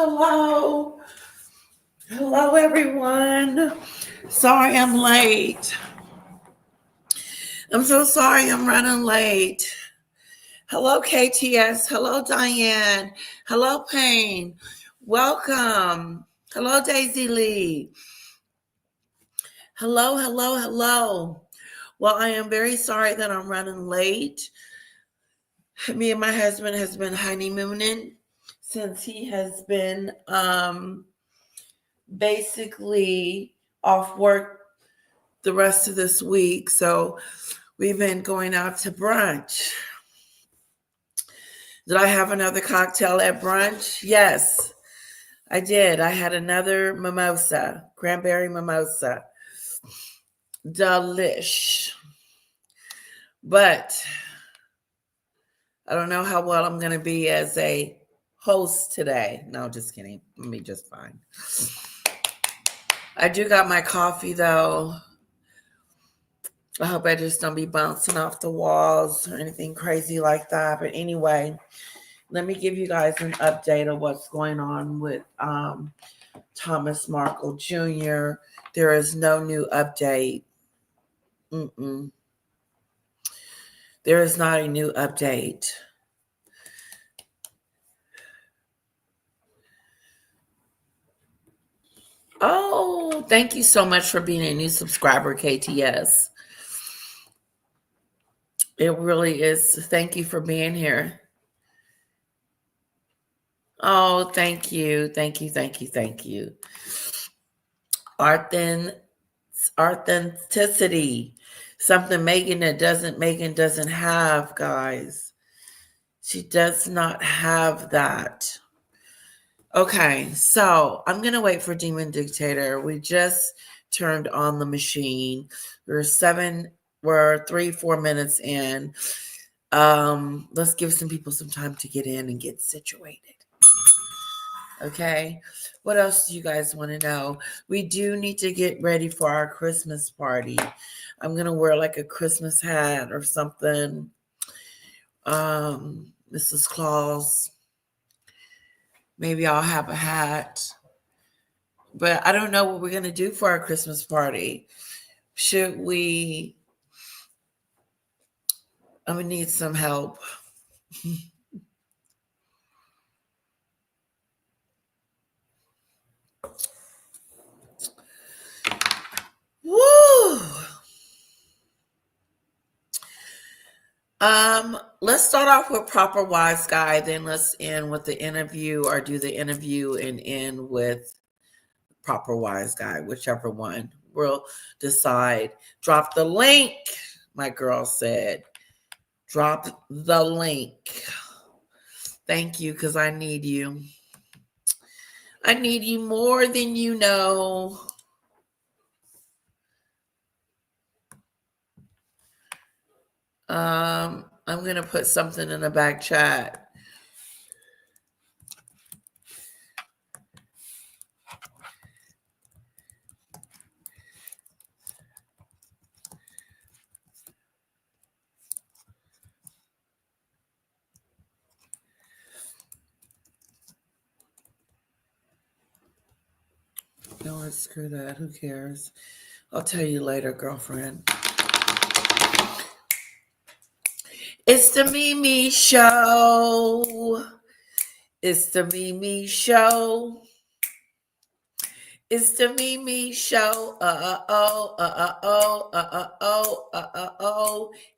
Hello. Hello, everyone. Sorry I'm late. I'm so sorry I'm running late. Hello, KTS. Hello, Diane. Hello, Payne. Welcome. Hello, Daisy Lee. Hello. Well, I am very sorry that I'm running late. Me and my husband has been honeymooning since he has been basically off work the rest of this week. So we've been going out to brunch. Did I have another cocktail at brunch? Yes, I did. I had another mimosa, cranberry mimosa. Delish. But I don't know how well I'm going to be as a host today. No, just kidding. I'll be just fine. I do got my coffee though. I hope I just don't be bouncing off the walls or anything crazy like that. But anyway, let me give you guys an update of what's going on with Thomas Markle Jr. There is no new update. There is not a new update. Oh, thank you so much for being a new subscriber, KTS. It really is. Thank you for being here. Oh, thank you. Authenticity. Something Megan doesn't have, guys. She does not have that. Okay, so I'm gonna wait for Demon Dictator. We just turned on the machine. We're 3-4 minutes in. Let's give some people some time to get in and get situated. Okay, what else do you guys want to know? We do need to get ready for our Christmas party. I'm gonna wear like a Christmas hat or something. Mrs. Claus. Maybe I'll have a hat. But I don't know what we're gonna do for our Christmas party. Should we? I'm gonna need some help. Woo! Let's start off with Proper Wise Guy, then let's end with the interview, or do the interview and end with Proper Wise Guy, whichever one. We'll decide. Drop the link, my girl said. Drop the link. Thank you, because I need you. I need you more than you know. I'm going to put something in the back chat. No, screw that. Who cares? I'll tell you later, girlfriend. It's the Mimi Show. It's the Mimi Show. It's the Mimi Show.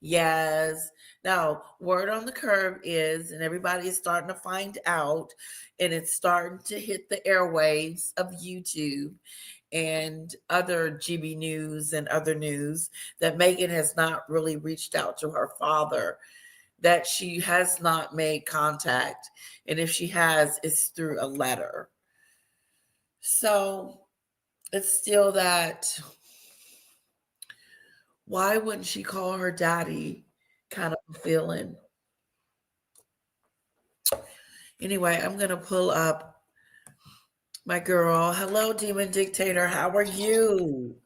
Yes. Now, word on the curve is, and everybody is starting to find out, and it's starting to hit the airwaves of YouTube and other GB News and other news, that Megan has not really reached out to her father, that she has not made contact. And if she has, it's through a letter. So it's still that, why wouldn't she call her daddy kind of feeling? Anyway, I'm going to pull up my girl. Hello, Demon Dictator. How are you?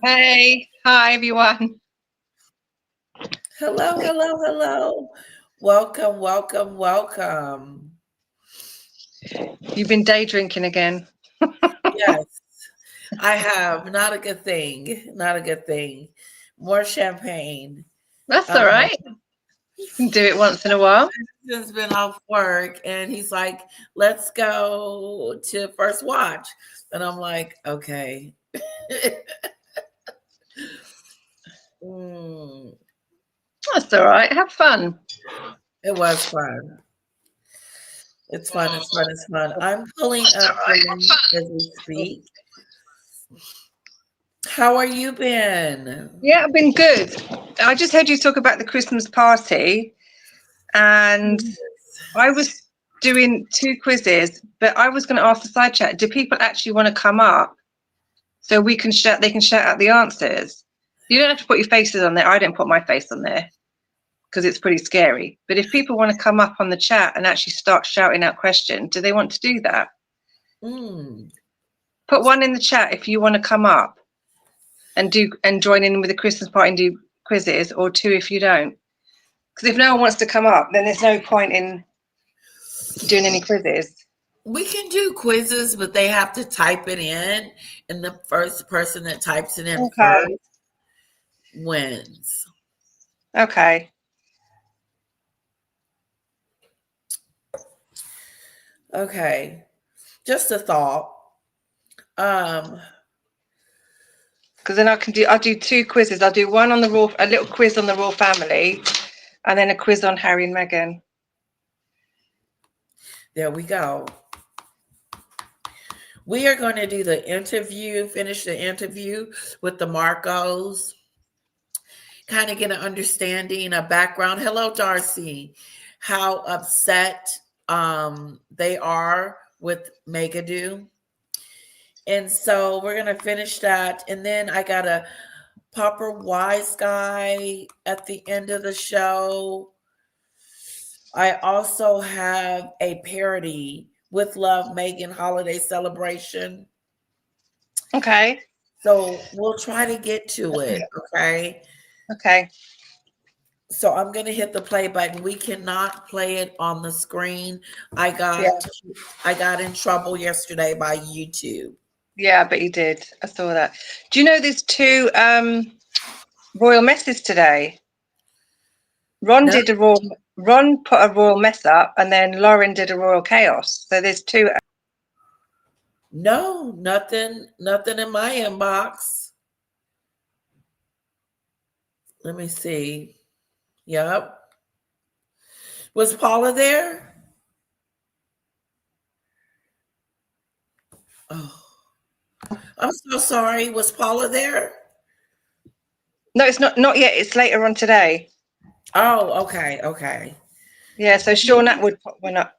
Hey, hi everyone. Hello, hello, hello. Welcome, welcome, welcome. You've been day drinking again. Yes, I have. Not a good thing. Not a good thing. More champagne. That's all Um, right. You can do it once in a while. has been off work and he's like, let's go to First Watch. And I'm like, okay. Mm, That's all right. Have fun. it was fun. It's fun. It's fun. It's fun. I'm pulling That's up all the right. Have link as we fun. speak. How are you been? Yeah, I've been good. I just heard you talk about the Christmas party, and I was doing 2 quizzes, but I was going to ask the side chat, do people actually want to come up so we can shout? They can shout out the answers. You don't have to put your faces on there. I didn't put my face on there because it's pretty scary. But if people want to come up on the chat and actually start shouting out questions, do they want to do that? Mm. Put 1 in the chat if you want to come up and join in with the Christmas party and do quizzes, or 2 if you don't. Because if no one wants to come up, then there's no point in doing any quizzes. We can do quizzes, but they have to type it in, and the first person that types it in first Okay. wins. Okay. Okay. Just a thought. Um, Because then I'll do 2 quizzes. I'll do one on the a little quiz on the royal family, and then a quiz on Harry and Meghan. there we go. We are going to do the interview, finish the interview with the Markles, kind of get an understanding, a background. Hello, Darcy. How upset they are with Megadu. And so we're going to finish that. And then I got a Popper Wise Guy at the end of the show. I also have a parody with Love Megan holiday celebration. Okay. So we'll try to get to it. Okay. Okay. So I'm going to hit the play button. We cannot play it on the screen. I Yeah. got in trouble yesterday by YouTube. Yeah, I bet you did. I saw that. Do you know there's 2 royal messes today? Ron No, put a royal mess up, and then Lauren did a royal chaos. So there's 2. no, nothing in my inbox. Let me see. Yep. Was Paula there? Oh, I'm so sorry. Was Paula there? No, it's not yet. It's later on today. Oh, okay, okay. Yeah, so Sean Atwood put one up,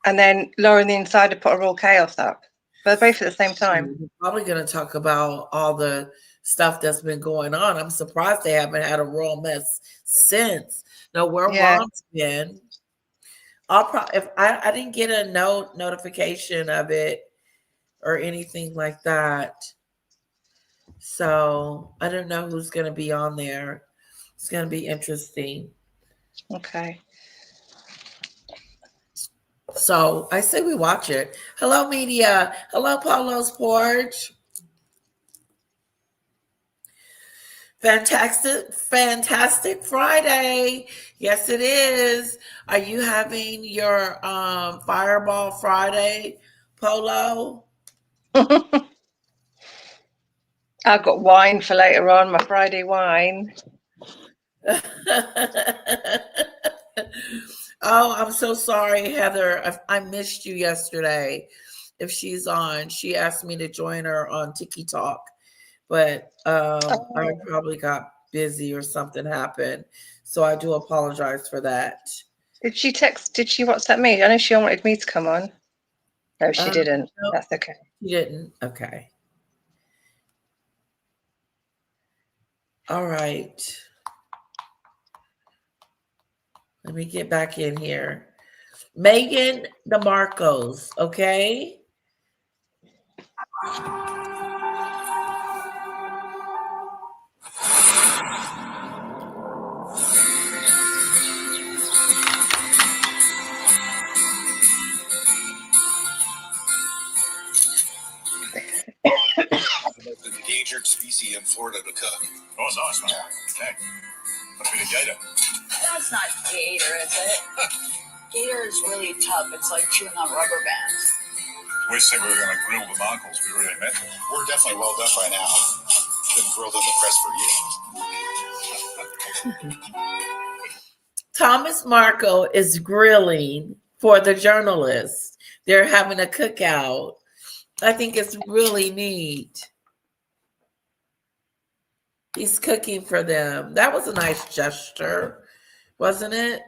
and then Lauren the Insider put a royal chaos up. But they're both at the same time. We're probably going to talk about all the stuff that's been going on. I'm surprised they haven't had a royal mess since. No, where Yeah. Ron's been. If I didn't get a notification of it or anything like that. So I don't know who's going to be on there. It's going to be interesting. Okay. So I say we watch it. Hello, media. Hello, Paulo's Porch. Fantastic Friday. Yes, it is. Are you having your Fireball Friday, Polo? I've got wine for later on, my Friday wine. Oh, I'm so sorry, Heather. I missed you yesterday. If she's on, she asked me to join her on Tiki Talk, but I probably got busy or something happened. So I do apologize for that. Did she WhatsApp me? I know she wanted me to come on. No, she didn't. No, That's okay. she didn't. Okay. All right. Let me get back in here. Megan the Marcos, okay? endangered species in Florida to cook. Oh, nice, man. Yeah. Okay. Must be the gator. That's not gator, is it? Gator is really tough. It's like chewing on rubber bands. We said we were going to grill the Markles. We really meant it. We're definitely well done by now. Been grilled in the press for years. Thomas Markle is grilling for the journalists. They're having a cookout. I think it's really neat. He's cooking for them. That was a nice gesture, wasn't it?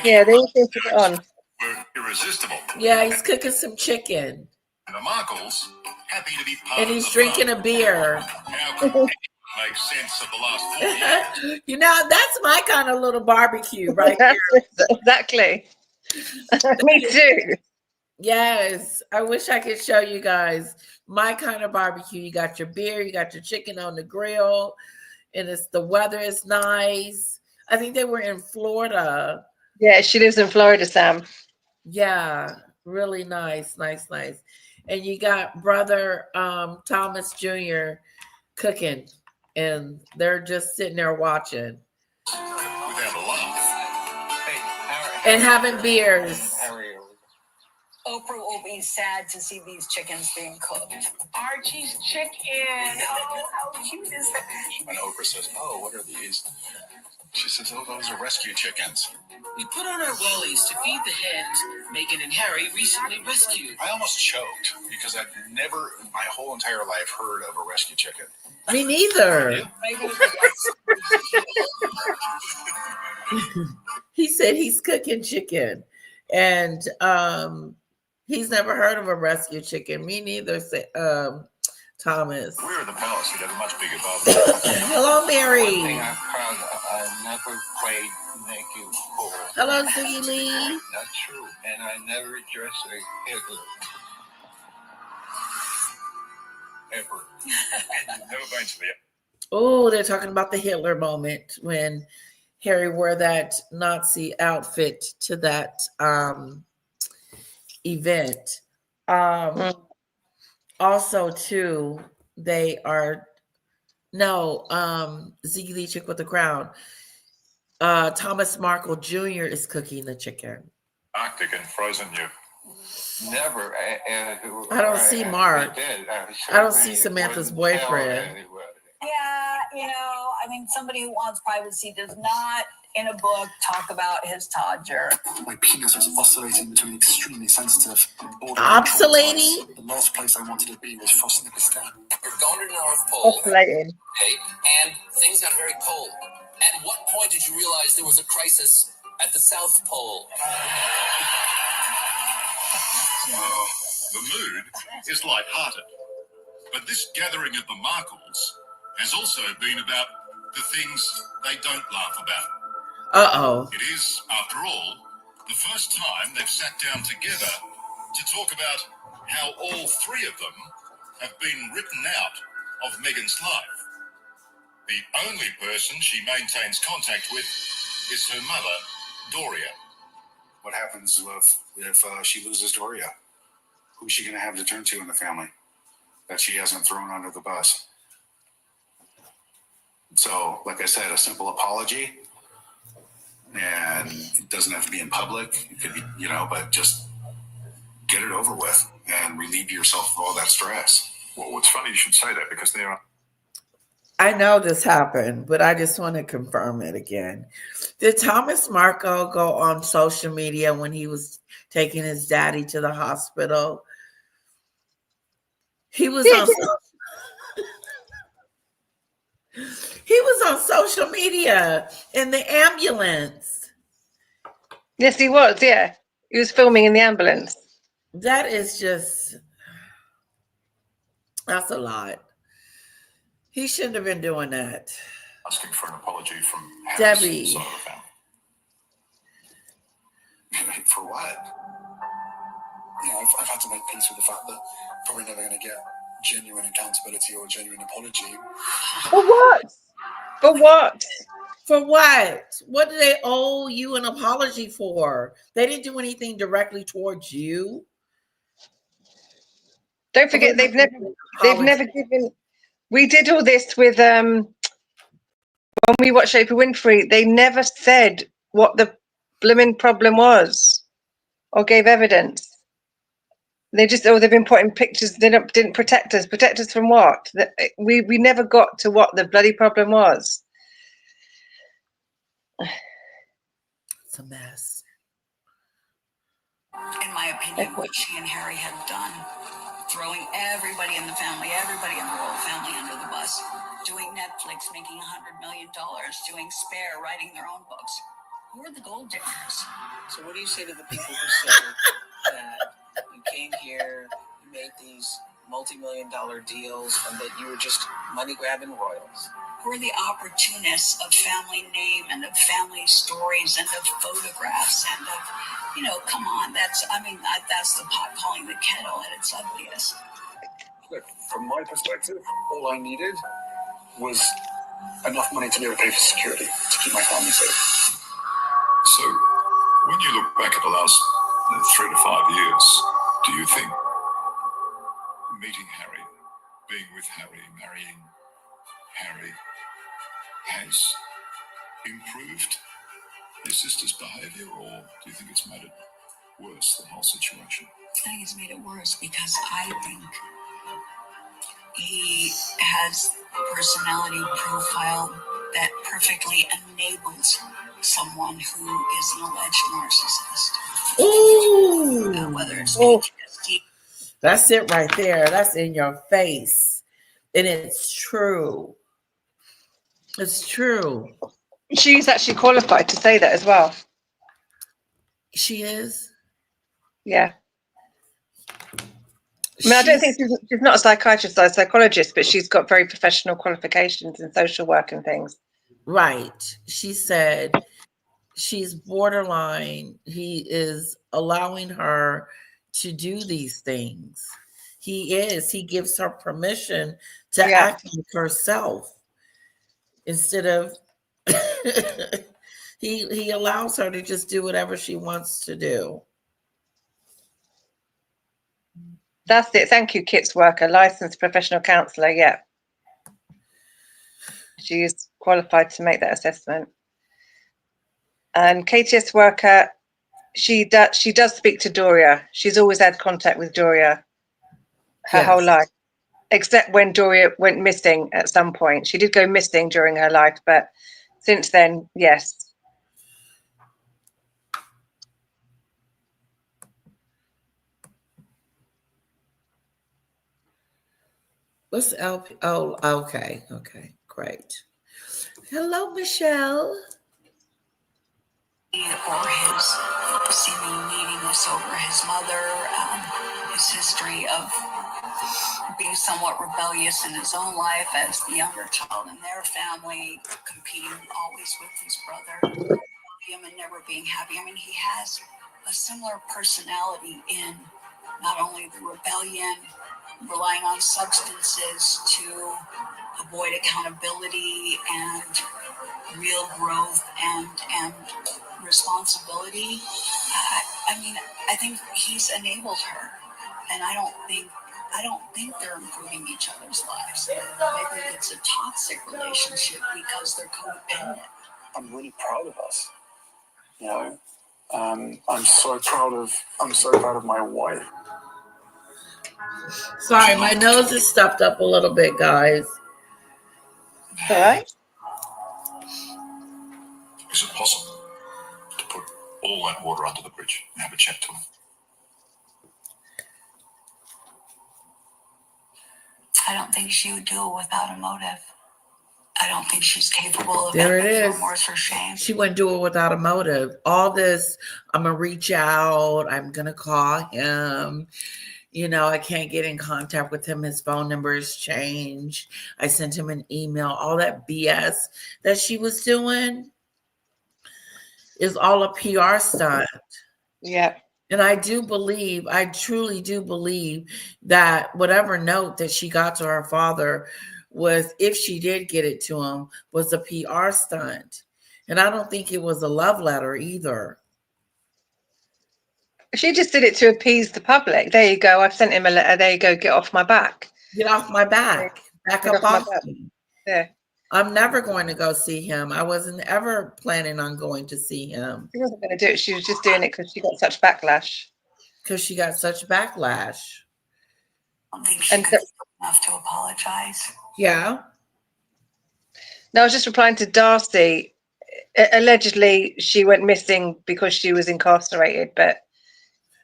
Yeah, they all seem to get on. We're irresistible. Yeah, he's cooking some chicken. And the Markles, happy to be part And of he's the drinking fun. a beer. How can anyone make sense of the last 4 years? You know, that's my kind of little barbecue right there. Exactly. Me too. Yes, I wish I could show you guys my kind of barbecue. You got your beer, you got your chicken on the grill, and the weather is nice. I think they were in Florida. Yeah, she lives in Florida, Sam. Yeah, really nice. And you got brother Thomas Jr. cooking, and they're just sitting there watching Without a laugh. Hey, Harry. and having beers. Harry. Oprah will be sad to see these chickens being cooked. Archie's chicken. Oh, how cute is that? When Oprah says, "Oh, what are these?" She says, "Oh, those are rescue chickens." We put on our wellies to feed the hens Megan and Harry recently rescued. I almost choked because I've never in my whole entire life heard of a rescue chicken. Me neither. Maybe He said he's cooking chicken, and he's never heard of a rescue chicken. Me neither, said Thomas. We're at the palace. We have a much bigger bar. Hello, One thing Mary. I'm proud of, I never played naked pool. Hello, Ziggy Lee. Not true. And I never dressed like Hitler. Ever. Never been to the Oh, they're talking about the Hitler moment when Harry wore that Nazi outfit to that event. Also, too, they are Ziggy Lee chick with the crown. Thomas Markle Jr. is cooking the chicken. Arctic and frozen you. Never. I don't see Mark. I don't see Samantha's boyfriend. yeah, I mean, somebody who wants privacy does not, in a book, talk about his todger. My penis was oscillating between extremely sensitive and borderline Oscillating? traumatized. The last place I wanted to be was Frost Nicholson. You're going to the North Pole, Oscillating. okay, and things got very cold. At what point did you realize there was a crisis at the South Pole? The mood is light-hearted. But this gathering of the Markles has also been about the things they don't laugh about. Uh-oh. It is, after all, the first time they've sat down together to talk about how all 3 of them have been written out of Meghan's life. The only person she maintains contact with is her mother, Doria. What happens if she loses Doria? Who's she going to have to turn to in the family that she hasn't thrown under the bus? So, like I said, a simple apology, and it doesn't have to be in public. It could be, but just get it over with and relieve yourself of all that stress. Well, it's funny you should say that because there are. I know this happened, but I just want to confirm it again. Did Thomas Markle go on social media when he was taking his daddy to the hospital? He was on. He was on social media in the ambulance. Yes, he was. Yeah, he was filming in the ambulance. That is that's a lot. He shouldn't have been doing that. Asking for an apology from Debbie. Harry's side of the family. For what? I've had to make peace with the fact that I'm probably never going to get genuine accountability or a genuine apology. For what? For what? For what? What do they owe you an apology for? They didn't do anything directly towards you. Don't forget, they've never given We did all this with when we watched Oprah Winfrey. They never said what the blooming problem was or gave evidence. They just, they've been putting pictures. They didn't protect us. Protect us from what? We never got to what the bloody problem was. It's a mess. In my opinion, what she and Harry have done, throwing everybody in the family, everybody in the royal family under the bus, doing Netflix, making $100 million, doing Spare, writing their own books. Who are the gold diggers? So what do you say to the people who say that you came here, you made these multi-million-dollar deals, and that you were just money-grabbing royals? Who are the opportunists of family name and of family stories and of photographs and of, come on, that's the pot calling the kettle at its ugliest. Look, from my perspective, all I needed was enough money to be able to pay for security to keep my family safe. So, when you look back at the last 3 to 5 years, do you think meeting Harry, being with Harry, marrying Harry, has improved your sister's behaviour, or do you think it's made it worse, the whole situation? I think it's made it worse because I think he has a personality profile that perfectly enables someone who is an alleged narcissist. Ooh. Whether it's PTSD. That's it right there. That's in your face. And it's true. It's true. She's actually qualified to say that as well. She is? Yeah. I mean, I don't think she's not a psychiatrist or a psychologist, but she's got very professional qualifications in social work and things. Right. She said she's borderline. He is allowing her to do these things. He gives her permission to act like herself instead of he allows her to just do whatever she wants to do. That's it. Thank you, Kit's worker, licensed professional counsellor. Yeah. She is qualified to make that assessment. And KTS worker, she does speak to Doria. She's always had contact with Doria her whole life, except when Doria went missing at some point. She did go missing during her life, but since then, yes. What's LP? Oh, okay. Okay, great. Hello, Michelle. Or his seeming neediness over his mother, his history of being somewhat rebellious in his own life as the younger child in their family, competing always with his brother, him and never being happy. I mean, he has a similar personality in not only the rebellion, relying on substances to avoid accountability and real growth and responsibility. I think he's enabled her, and I don't think they're improving each other's lives. I think it's a toxic relationship because they're codependent. I'm really proud of us. I'm so proud of my wife. Sorry, my nose is stuffed up a little bit, guys. All right. Is it possible to put all that water under the bridge and have a chat to him? I don't think she would do it without a motive. I don't think she's capable of There it is. remorse or shame. She wouldn't do it without a motive. All this, I'm going to reach out. I'm going to call him. I can't get in contact with him. His phone number has changed. I sent him an email. All that BS that she was doing is all a PR stunt. Yeah. And I truly do believe that whatever note that she got to her father was, if she did get it to him, was a PR stunt. And I don't think it was a love letter either. She just did it to appease the public. There you go. I've sent him a letter. There you go. Get off my back. Get off my back. Back Get up off my off back. me. Yeah. I'm never going to go see him. I wasn't ever planning on going to see him She wasn't going to do it. She was just doing it because she got such backlash. because she got such backlash. I don't think she And could be enough to apologize. Yeah. no, I was just replying to Darcy. Allegedly, she went missing because she was incarcerated, but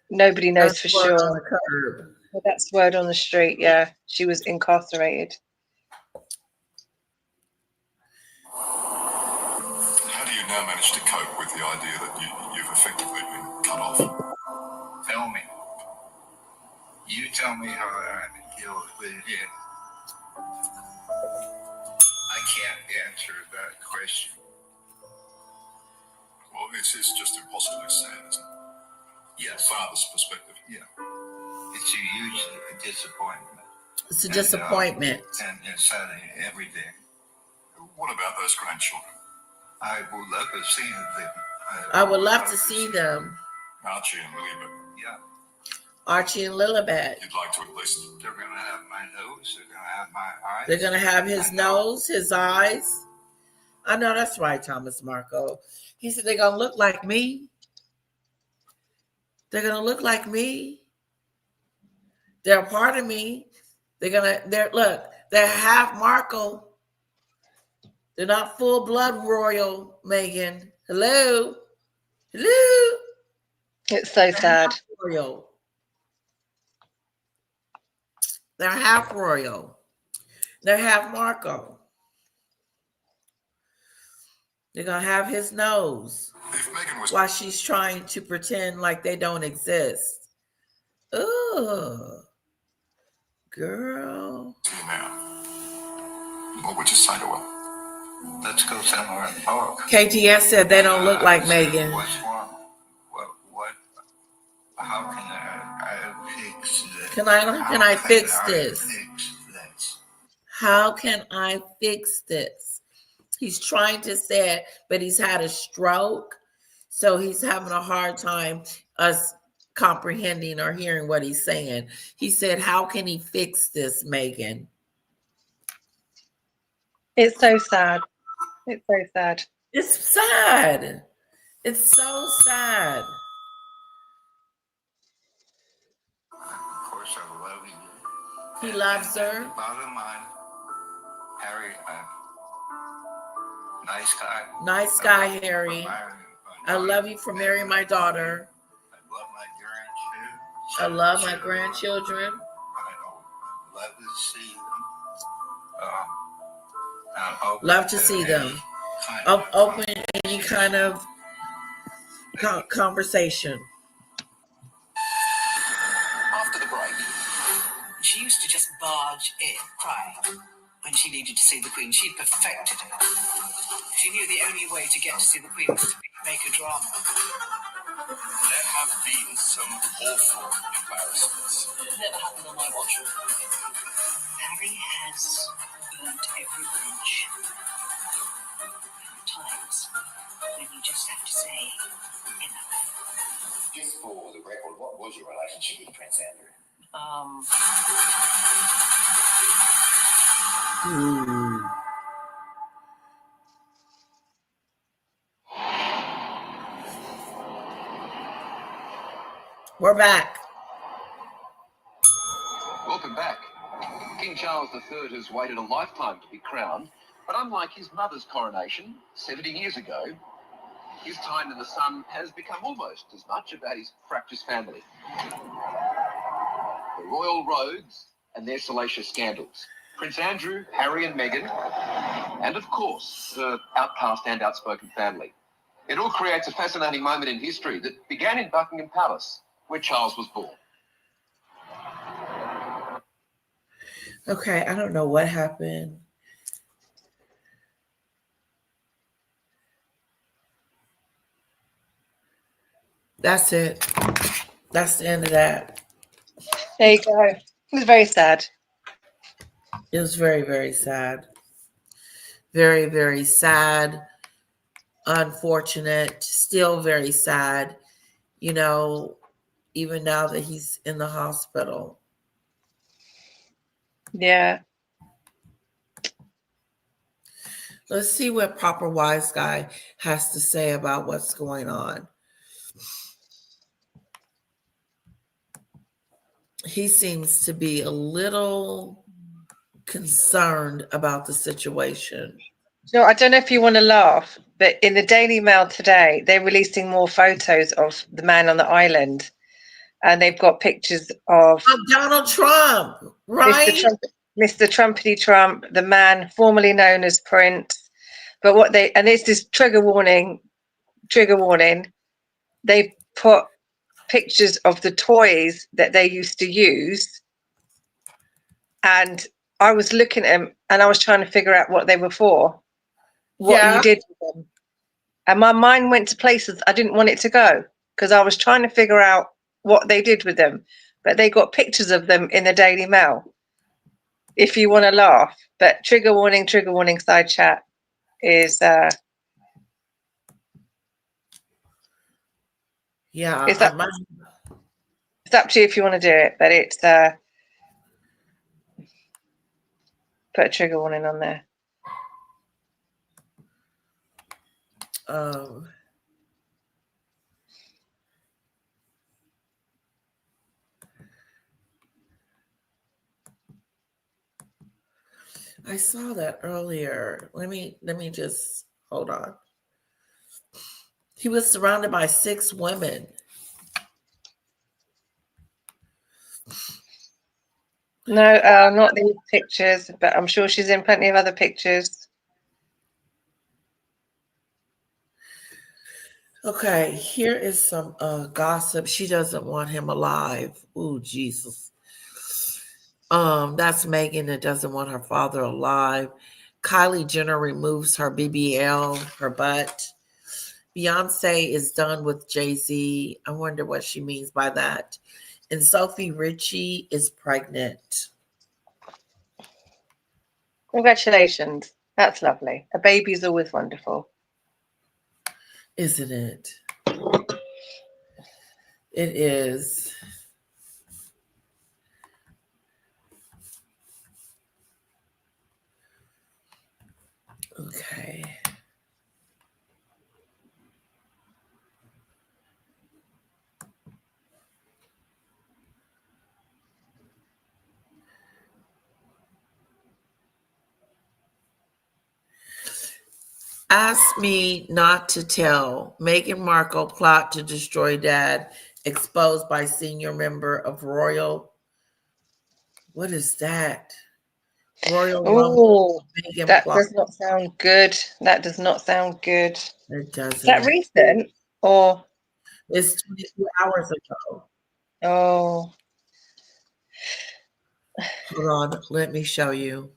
nobody knows That's for word on sure. the curb. But that's word on the street. Yeah, she was incarcerated. How do you now manage to cope with the idea that you've effectively been cut off? Tell me. You tell me how I deal with it. I can't answer that question. Well, it's just impossibly sad, isn't it? Yes. Father's perspective. Yeah. It's usually a disappointment. It's a disappointment. And sadly, every day. What about those grandchildren? I would love to see them. I would love to see them. Archie and Lilibet. Yeah. Archie and Lilibet. You'd like to at least. They're going to have my nose. They're going to have my eyes. They're going to have his nose, his eyes. I know that's right, Thomas Marco. He said they're going to look like me. They're going to look like me. They're a part of me. They're half Marco. They're not full blood royal, Megan. Hello. Hello. It's so sad. Royal. They're half royal. They're half Marco. They're going to have his nose If Megan was. while she's trying to pretend like they don't exist. Oh, girl. Now, what would you say to her? Let's go somewhere and talk. KTS said they don't look like Megan. What's wrong? What? How can I fix this? Can I fix this? Fix this? How can I fix this? He's trying to say it, but he's had a stroke. So he's having a hard time us comprehending or hearing what he's saying. He said, how can he fix this, Megan? It's so sad. It's so sad. It's sad. It's so sad. Of course, I love you. He loves her. Bottom line, Harry, nice guy. Nice guy, Harry. I love you for marrying my daughter. I love my grandchildren. I love my grandchildren. I love to see them. Love to see them. Open any kind of conversation. After the break, she used to just barge in, crying, when she needed to see the Queen. She'd perfected it. She knew the only way to get to see the Queen was to make a drama. There have been some awful embarrassments. It never happened on my watch. Harry has burnt every bridge. There are times when you just have to say enough. Just for the record, what was your relationship with Prince Andrew? We're back. Welcome back. King Charles III has waited a lifetime to be crowned, but unlike his mother's coronation 70 years ago, his time in the sun has become almost as much about his fractious family. The royal roads and their salacious scandals. Prince Andrew, Harry and Meghan, and of course, the outcast and outspoken family. It all creates a fascinating moment in history that began in Buckingham Palace, where Charles was born. Okay, I don't know what happened. That's it. That's the end of that. There you go. It was very sad. It was very, very sad. Very, very sad. Unfortunate. Still very sad. You know, even now that he's in the hospital. Yeah. Let's see what Proper Wise Guy has to say about what's going on. He seems to be a little concerned about the situation. No, I don't know if you want to laugh, but in the Daily Mail today, they're releasing more photos of the man on the island, and they've got pictures of Donald Trump, right? Mr. Trumpity Trump, the man formerly known as Prince. But what they, and it's this trigger warning, they put pictures of the toys that they used to use. And I was looking at them and I was trying to figure out what they were for, what you did with them. And my mind went to places I didn't want it to go because I was trying to figure out what they did with them. But they got pictures of them in the Daily Mail, if you want to laugh. But trigger warning, side chat is... yeah, it's up to you if you want to do it, but it's put a trigger warning on there. I saw that earlier. Let me just hold on. He was surrounded by 6 women. No, not these pictures, but I'm sure she's in plenty of other pictures. Okay, here is some gossip. She doesn't want him alive. Ooh, Jesus. That's Megan that doesn't want her father alive. Kylie Jenner removes her BBL, her butt. Beyonce is done with Jay-Z. I wonder what she means by that. And Sophie Richie is pregnant. Congratulations. That's lovely. A baby's always wonderful. Isn't it? It is. Okay. Ask me not to tell. Meghan Markle plot to destroy dad exposed by senior member of Royal. What is that? Royal Rumble. That does not sound good. That does not sound good. It doesn't. Is that recent or? It's 22 hours ago. Oh. Hold on. Let me show you.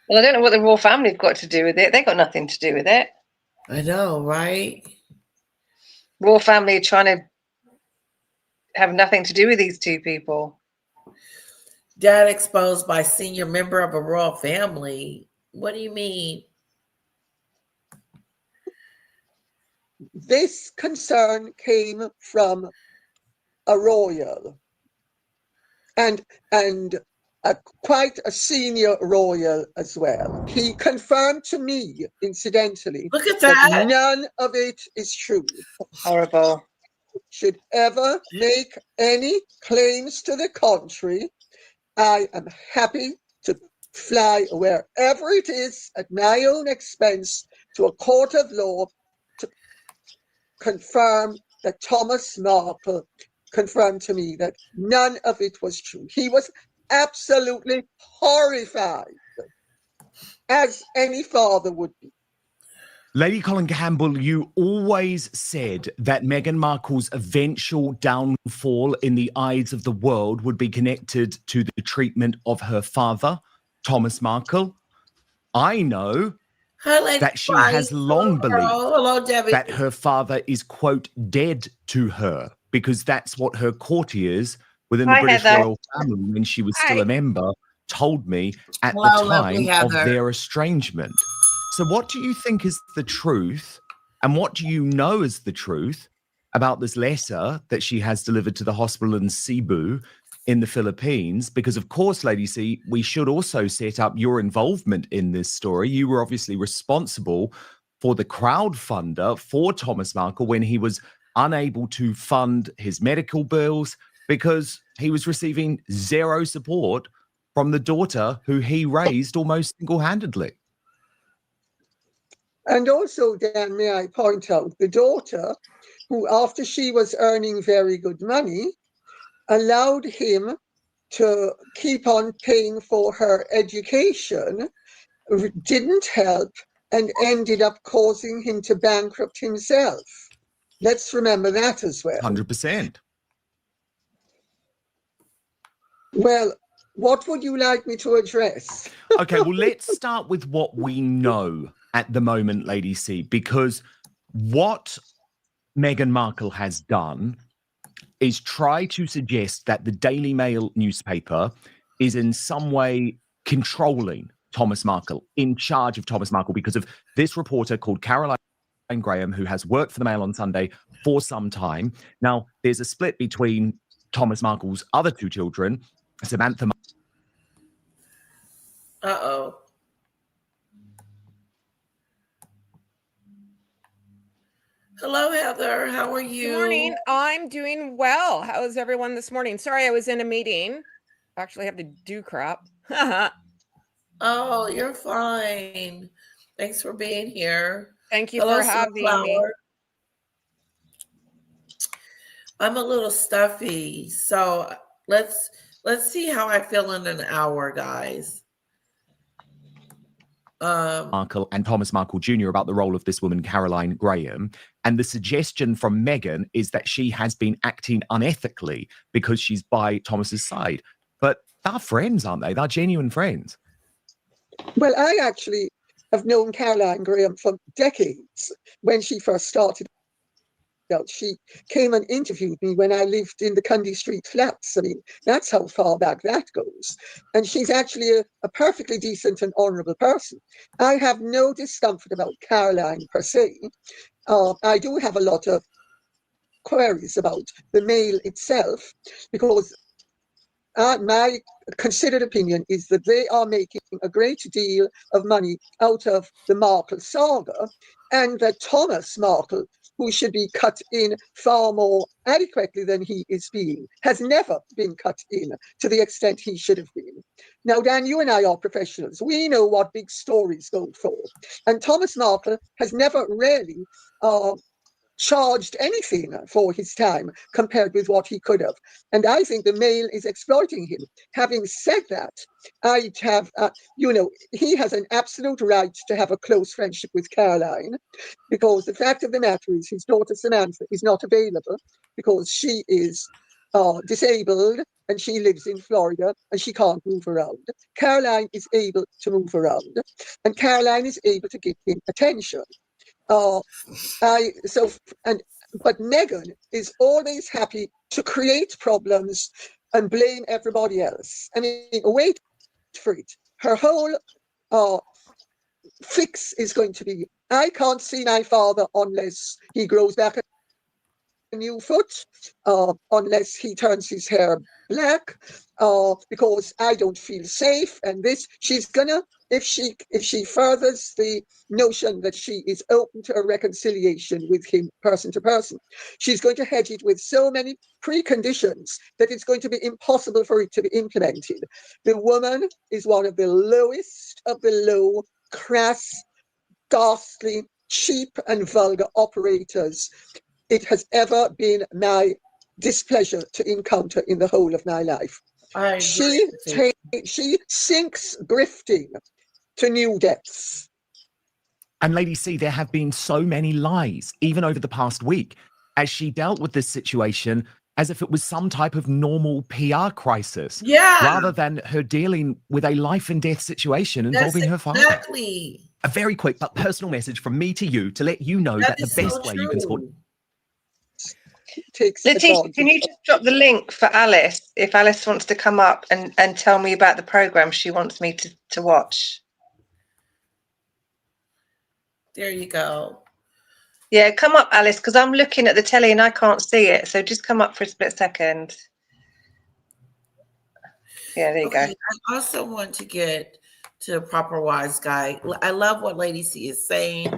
Well, I don't know what the royal family've got to do with it. They got nothing to do with it. I know, right? Royal family are trying to have nothing to do with these 2 people. Dad exposed by senior member of a royal family. What do you mean? This concern came from a royal and quite a senior royal as well. He confirmed to me, incidentally, look at that none of it is true. Horrible. Should ever make any claims to the contrary, I am happy to fly wherever it is at my own expense to a court of law to confirm that Thomas Markle confirmed to me that none of it was true. He was absolutely horrified, as any father would be. Lady Colin Campbell, you always said that Meghan Markle's eventual downfall in the eyes of the world would be connected to the treatment of her father, Thomas Markle. I know that she has long believed that her father is, quote, dead to her, because that's what her courtiers within the British royal family, when she was still a member, told me at the time of their estrangement. So what do you think is the truth, and what do you know is the truth about this letter that she has delivered to the hospital in Cebu in the Philippines, because of course, Lady C, we should also set up your involvement in this story. You were obviously responsible for the crowdfunder for Thomas Markle when he was unable to fund his medical bills because he was receiving zero support from the daughter who he raised almost single-handedly. And also, Dan, may I point out, the daughter, who after she was earning very good money, allowed him to keep on paying for her education, didn't help, and ended up causing him to bankrupt himself. Let's remember that as well. 100%. Well, what would you like me to address? Okay, well, let's start with what we know at the moment, Lady C, because what Meghan Markle has done is try to suggest that the Daily Mail newspaper is in some way controlling Thomas Markle, in charge of Thomas Markle, because of this reporter called Caroline Graham, who has worked for the Mail on Sunday for some time. Now, there's a split between Thomas Markle's other two children, Samantha. Uh-oh. Hello, Heather. How are you? Good morning. I'm doing well. How is everyone this morning? Sorry, I was in a meeting. Actually, I have to do crap. Oh, you're fine. Thanks for being here. Thank you Hello, for having me. Sunflower. I'm a little stuffy, so let's see how I feel in an hour, guys. Markle and Thomas Markle Jr. about the role of this woman, Caroline Graham. And the suggestion from Meghan is that she has been acting unethically because she's by Thomas's side. But they're friends, aren't they? They're genuine friends. Well, I actually have known Caroline Graham for decades. When she first started out, she came and interviewed me when I lived in the Cundy Street flats. I mean, that's how far back that goes. And she's actually a perfectly decent and honourable person. I have no discomfort about Caroline per se. I do have a lot of queries about the Mail itself, because my considered opinion is that they are making a great deal of money out of the Markle saga, and that Thomas Markle, who should be cut in far more adequately than he is being, has never been cut in to the extent he should have been. Now, Dan, you and I are professionals. We know what big stories go for. And Thomas Markle has never really charged anything for his time compared with what he could have. And I think the Mail is exploiting him. Having said that, I'd have, he has an absolute right to have a close friendship with Caroline, because the fact of the matter is his daughter Samantha is not available because she is disabled and she lives in Florida and she can't move around. Caroline is able to move around and Caroline is able to give him attention. But Meghan is always happy to create problems and blame everybody else. I mean, wait for it. Her whole fix is going to be, I can't see my father unless he grows back a new foot, unless he turns his hair black, because I don't feel safe. And this, she's gonna, if she furthers the notion that she is open to a reconciliation with him person to person, she's going to hedge it with so many preconditions that it's going to be impossible for it to be implemented. The woman is one of the lowest of the low, crass, ghastly, cheap and vulgar operators it has ever been my displeasure to encounter in the whole of my life. She sinks grifting to new depths. And Lady C, there have been so many lies, even over the past week, as she dealt with this situation as if it was some type of normal PR crisis, rather than her dealing with a life and death situation involving her father. Exactly. A very quick but personal message from me to you to let you know that the best way you can support. Letitia, can you just drop the link for Alice if Alice wants to come up and tell me about the program she wants me to watch? There you go. Yeah, come up, Alice, because I'm looking at the telly and I can't see it. So just come up for a split second. Yeah, there you Okay, go. I also want to get to Proper Wise Guy. I love what Lady C is saying.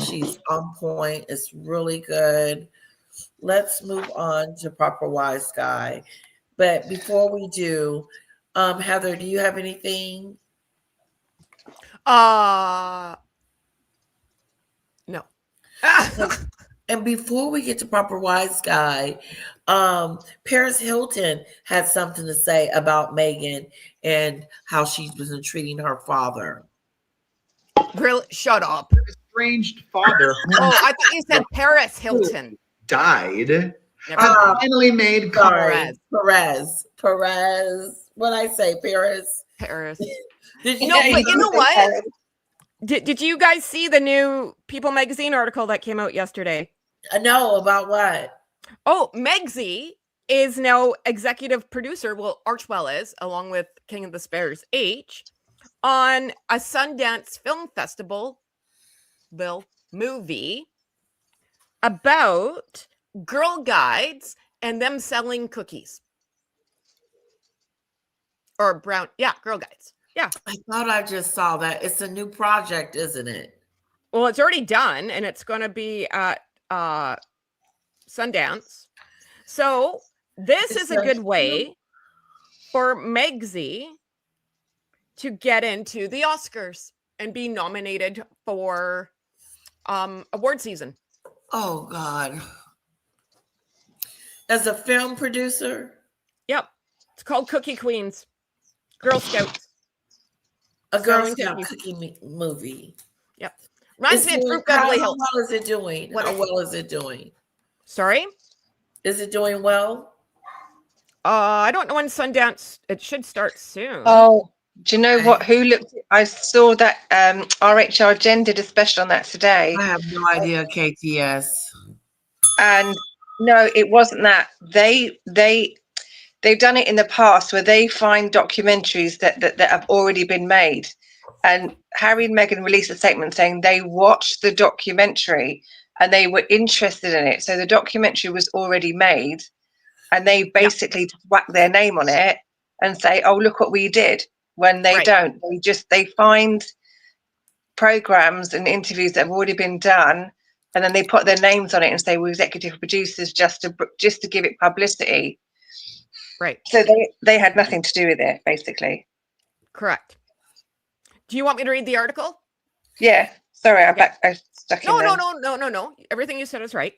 She's on point. It's really good. Let's move on to Proper Wise Guy. But before we do, Heather, do you have anything? No. And before we get to Proper Wise Guy, Paris Hilton had something to say about Meghan and how she's been treating her father. Really? Shut up. Estranged father. Oh, I thought you said Paris Hilton. Died. Never mind. Finally made Sorry, Perez. What I say, Paris? Paris. Did you No, know but you know what? Did you guys see the new People magazine article that came out yesterday? No, about what? Oh, Megsy is now executive producer. Well, Archwell is, along with King of the Spares H, on a Sundance Film Festival movie about Girl Guides and them selling cookies. Or brown, yeah, Girl Guides. Yeah. I thought I just saw that. It's a new project, isn't it? Well, it's already done, and it's going to be at Sundance. So this is a good way for Megsy to get into the Oscars and be nominated for award season. Oh, God. As a film producer? Yep. It's called Cookie Queens. Girl Scouts. A Girl Scout cookie movie. Yep. Reminds me of Fruit Beverly Hills. How well is it doing? How well is it doing? Sorry? Is it doing well? I don't know when Sundance. It should start soon. Oh, do you know what? Who looked? I saw that RHR Jen did a special on that today. I have no idea, KTS. And no, it wasn't that. They've done it in the past where they find documentaries that have already been made. And Harry and Meghan released a statement saying they watched the documentary and they were interested in it. So the documentary was already made and they basically whack their name on it and say, oh, look what we did, when they don't. They find programs and interviews that have already been done and then they put their names on it and say we're executive producers just to give it publicity. Right. So they had nothing to do with it, basically. Correct. Do you want me to read the article? Yeah. Sorry, I stuck in there. No. Everything you said is right.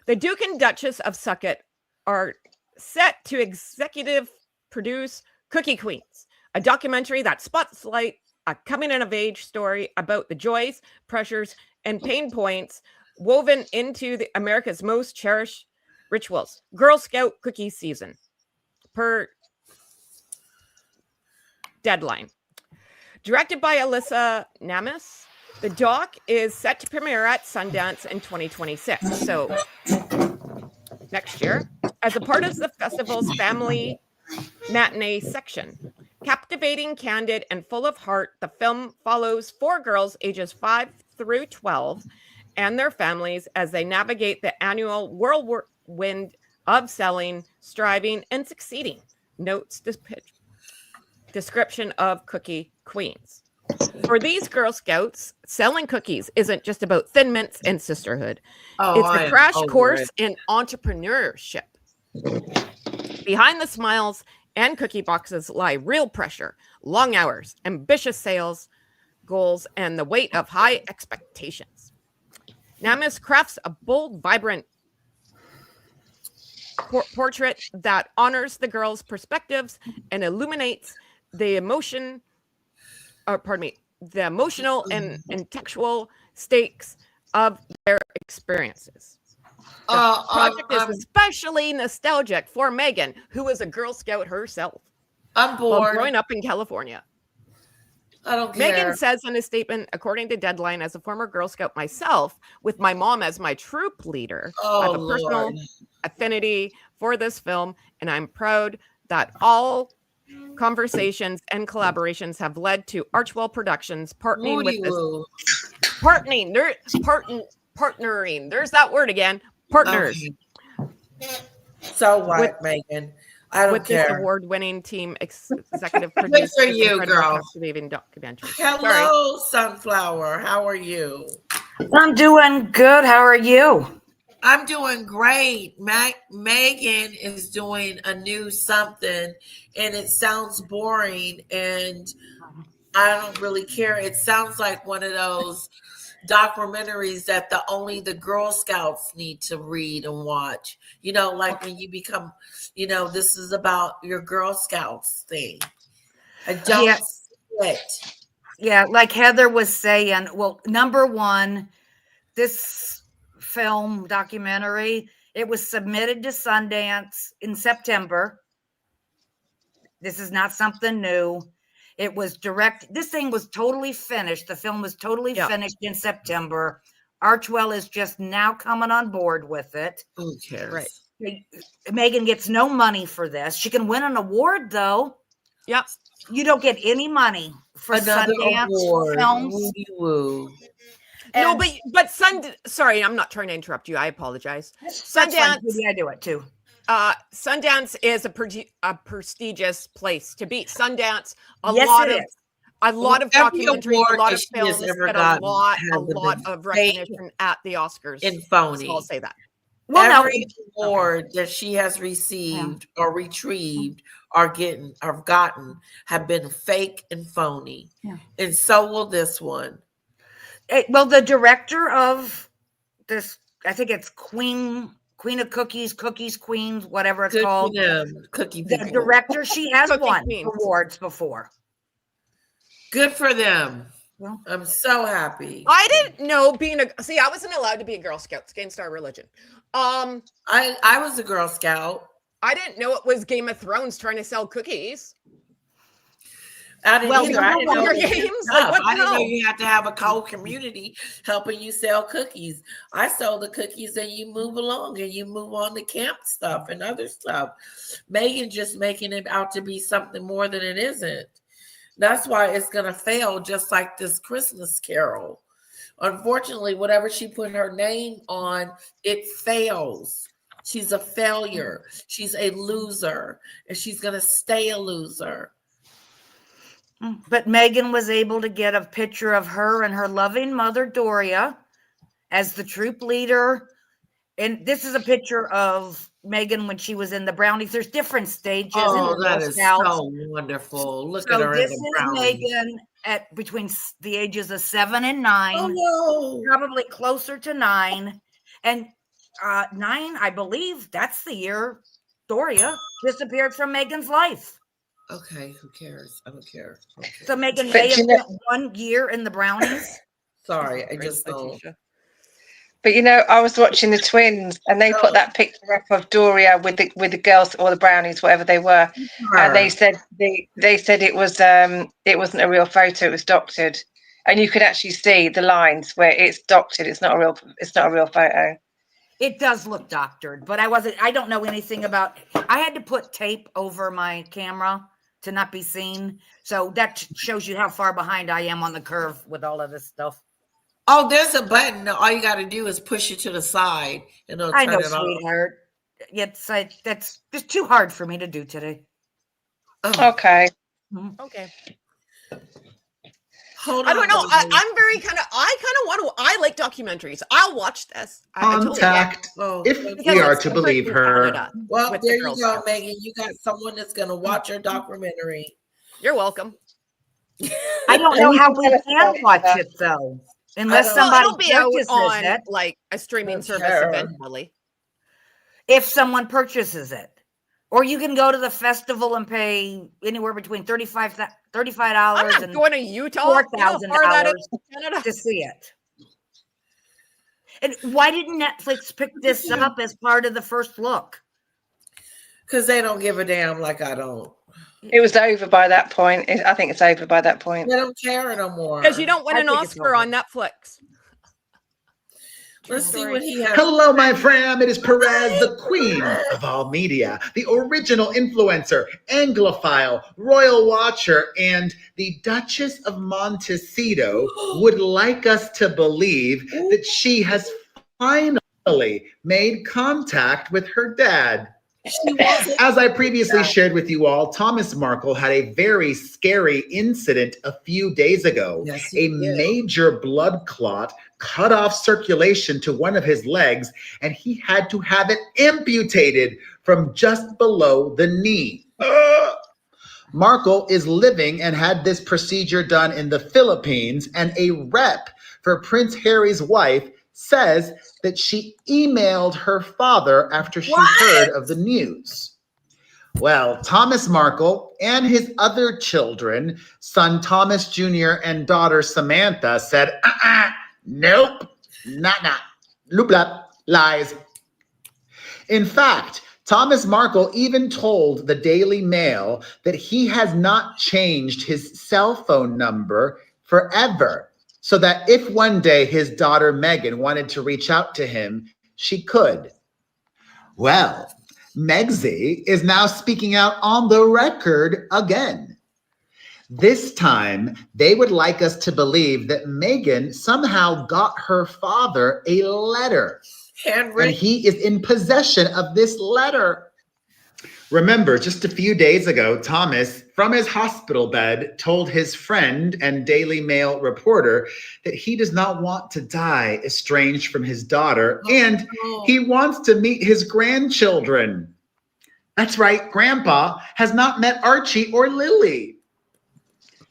The Duke and Duchess of Suchet are set to executive produce Cookie Queens, a documentary that spotlights a coming-of-age story about the joys, pressures, and pain points woven into America's most cherished rituals, Girl Scout cookie season. Per Deadline. Directed by Alyssa Namis, the doc is set to premiere at Sundance in 2026, so next year, as a part of the festival's family matinee section. Captivating, candid, and full of heart, the film follows 4 girls ages 5 through 12 and their families as they navigate the annual whirlwind of selling, striving, and succeeding, notes this description of Cookie Queens. For these Girl Scouts, selling cookies isn't just about Thin Mints and sisterhood. It's a crash course in entrepreneurship. Behind the smiles and cookie boxes lie real pressure, long hours, ambitious sales goals, and the weight of high expectations. Namis crafts a bold, vibrant portrait that honors the girls' perspectives and illuminates the emotional and intellectual stakes of their experiences. The project is especially nostalgic for Meghan, who was a Girl Scout herself. I'm bored. While growing up in California. I don't care. Meghan says in a statement, according to Deadline, as a former Girl Scout myself, with my mom as my troop leader, I have a personal affinity for this film, and I'm proud that all conversations and collaborations have led to Archwell Productions partnering with this. Partnering. There's that word again. Partners. Okay. So what, Meghan? I don't with this care. award-winning team executive Good produced for this you, incredible girl. captivating documentary. Hello, Sunflower. How are you? I'm doing good. How are you? I'm doing great. Megan is doing a new something, and it sounds boring, and I don't really care. It sounds like one of those documentaries that only the Girl Scouts need to read and watch. You know, like when you become, this is about your Girl Scouts thing. I don't see it. Yeah, like Heather was saying, well, number one, this film documentary, it was submitted to Sundance in September. This is not something new. It was this thing was totally finished. The film was totally finished in September. Archwell is just now coming on board with it. Who cares? Right. Megan gets no money for this. She can win an award, though. Yep. You don't get any money for Another Sundance award. films. Woody woo. No, but sorry, I'm not trying to interrupt you. I apologize. Sundance, I do it too. Sundance is a prestigious place to be. Sundance, a Yes, lot it of is. a lot of Every documentaries, a award lot that of she has films ever get gotten a lot has of been recognition at the Oscars. and phony. So I'll say that. Well, Every award that she has received or retrieved or gotten have been fake and phony. Yeah. And so will this one. Well, the director of this, I think it's Queen of Cookies, Queens, whatever it's Good called. for them, cookie The people. director, she has Cookie won Queens. awards before. Good for them. Well, I'm so happy. I didn't know I wasn't allowed to be a Girl Scout. It's against our religion. I was a Girl Scout. I didn't know it was Game of Thrones trying to sell cookies. I didn't either. I didn't know Hunger it was Games? tough. Like, what I didn't know the hell? you had to have a whole community helping you sell cookies. I sold the cookies and you move along and you move on to camp stuff and other stuff. Megan just making it out to be something more than it isn't. That's why it's going to fail, just like this Christmas Carol. Unfortunately, whatever she put her name on, it fails. She's a failure. She's a loser, and she's going to stay a loser. But Megan was able to get a picture of her and her loving mother, Doria, as the troop leader. And this is a picture of Megan when she was in the Brownies. There's different stages. Oh, in that Girl is Scouts. so wonderful. Look So at her in this the is Brownies. Megan at between the ages of 7 and 9. Oh, no. Probably closer to 9. And 9, I believe, that's the year Doria disappeared from Megan's life. Okay, who cares? I don't care. Okay. So Megan may have spent 1 year in the Brownies. Sorry, I just don't. But I was watching the Twins, and they put that picture up of Doria with the girls or the Brownies, whatever they were, and they said it wasn't a real photo; it was doctored, and you could actually see the lines where it's doctored. It's not a real photo. It does look doctored, but I don't know anything about. I had to put tape over my camera to not be seen, so that shows you how far behind I am on the curve with all of this stuff. Oh, there's a button. All you got to do is push it to the side, and it'll turn I know, it off. sweetheart. That's just too hard for me to do today. Oh. Okay. Okay. Hold on. I don't know. I like documentaries. I'll watch this. Contact. If we are to believe her. Well, with there the you Girl go, Scouts. Megan. You got someone that's going to watch your documentary. You're welcome. I don't know how we can watch it though, unless somebody it'll be out purchases on it. like a streaming service Sure. eventually. If someone purchases it, or you can go to the festival and pay anywhere between $35 I'm not and going to Utah. $4,000 to see it. And why didn't Netflix pick this up as part of the first look? Because they don't give a damn like I don't. It was over by that point. I think it's over by that point. They don't care no more. Because you don't win I an think it's Oscar over. on Netflix. Let's see what he has. Hello, my friend. It is Perez, the queen of all media, the original influencer, Anglophile, royal watcher, and the Duchess of Montecito would like us to believe that she has finally made contact with her dad. She wasn't. As I previously shared with you all, Thomas Markle had a very scary incident a few days ago. Yes, A he did. major blood clot cut off circulation to one of his legs, and he had to have it amputated from just below the knee. Markle is living and had this procedure done in the Philippines, and a rep for Prince Harry's wife says that she emailed her father after she heard of the news. Well, Thomas Markle and his other children, son Thomas Jr. and daughter Samantha, said, nope, nah, loop, lies. In fact, Thomas Markle even told the Daily Mail that he has not changed his cell phone number forever, so that if one day his daughter Meghan wanted to reach out to him, she could. Well, Megsy is now speaking out on the record again. This time, they would like us to believe that Meghan somehow got her father a letter. Handwritten. And he is in possession of this letter. Remember, just a few days ago, Thomas, from his hospital bed, told his friend and Daily Mail reporter that he does not want to die estranged from his daughter, and he wants to meet his grandchildren. That's right, Grandpa has not met Archie or Lily.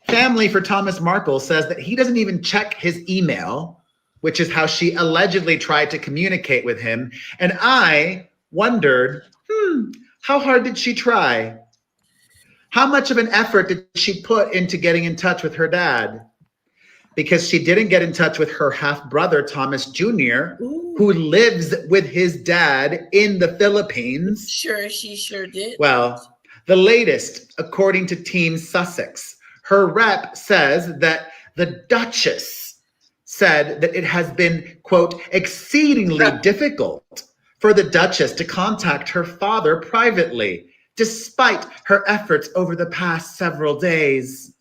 Family for Thomas Markle says that he doesn't even check his email, which is how she allegedly tried to communicate with him. And I wondered, how hard did she try? How much of an effort did she put into getting in touch with her dad? Because she didn't get in touch with her half-brother, Thomas Jr., who lives with his dad in the Philippines. She sure did. Well, the latest, according to Team Sussex, her rep says that the Duchess said that it has been, quote, exceedingly difficult for the Duchess to contact her father privately, despite her efforts over the past several days.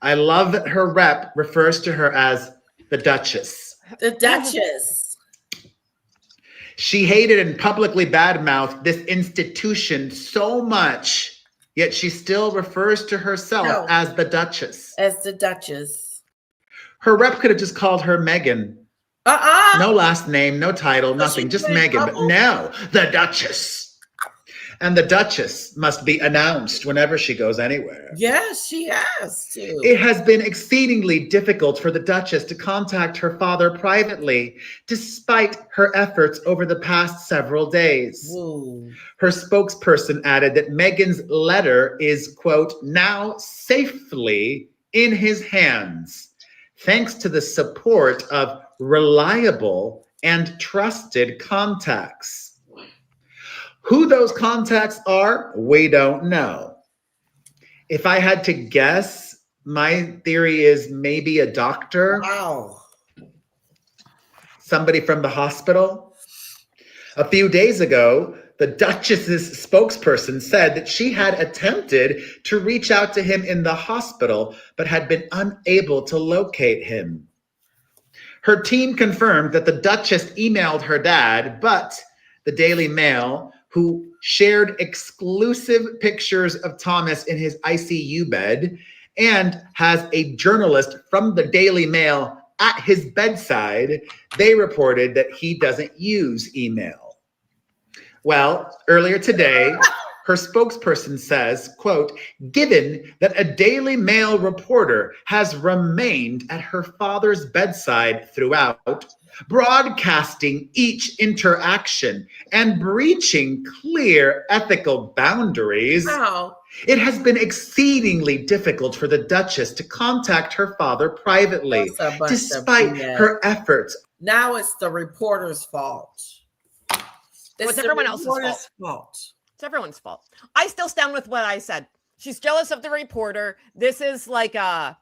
I love that her rep refers to her as the Duchess. The Duchess. She hated and publicly badmouthed this institution so much, yet she still refers to herself as the Duchess. As the Duchess. Her rep could have just called her Meghan. No last name, no title, nothing, just Meghan. But no, the Duchess. And the Duchess must be announced whenever she goes anywhere. Yes, she has to. It has been exceedingly difficult for the Duchess to contact her father privately, despite her efforts over the past several days. Whoa. Her spokesperson added that Meghan's letter is, quote, now safely in his hands, thanks to the support of reliable and trusted contacts. Who those contacts are, we don't know. If I had to guess, my theory is maybe a doctor. Wow. Somebody from the hospital. A few days ago, the Duchess's spokesperson said that she had attempted to reach out to him in the hospital, but had been unable to locate him. Her team confirmed that the Duchess emailed her dad, but the Daily Mail, who shared exclusive pictures of Thomas in his ICU bed and has a journalist from the Daily Mail at his bedside, they reported that he doesn't use email. Well, earlier today, her spokesperson says, quote, given that a Daily Mail reporter has remained at her father's bedside throughout, broadcasting each interaction and breaching clear ethical boundaries, it has been exceedingly difficult for the Duchess to contact her father privately, despite her efforts. Now it's the reporter's fault. It's everyone else's fault. It's everyone's fault. I still stand with what I said. She's jealous of the reporter. This is like a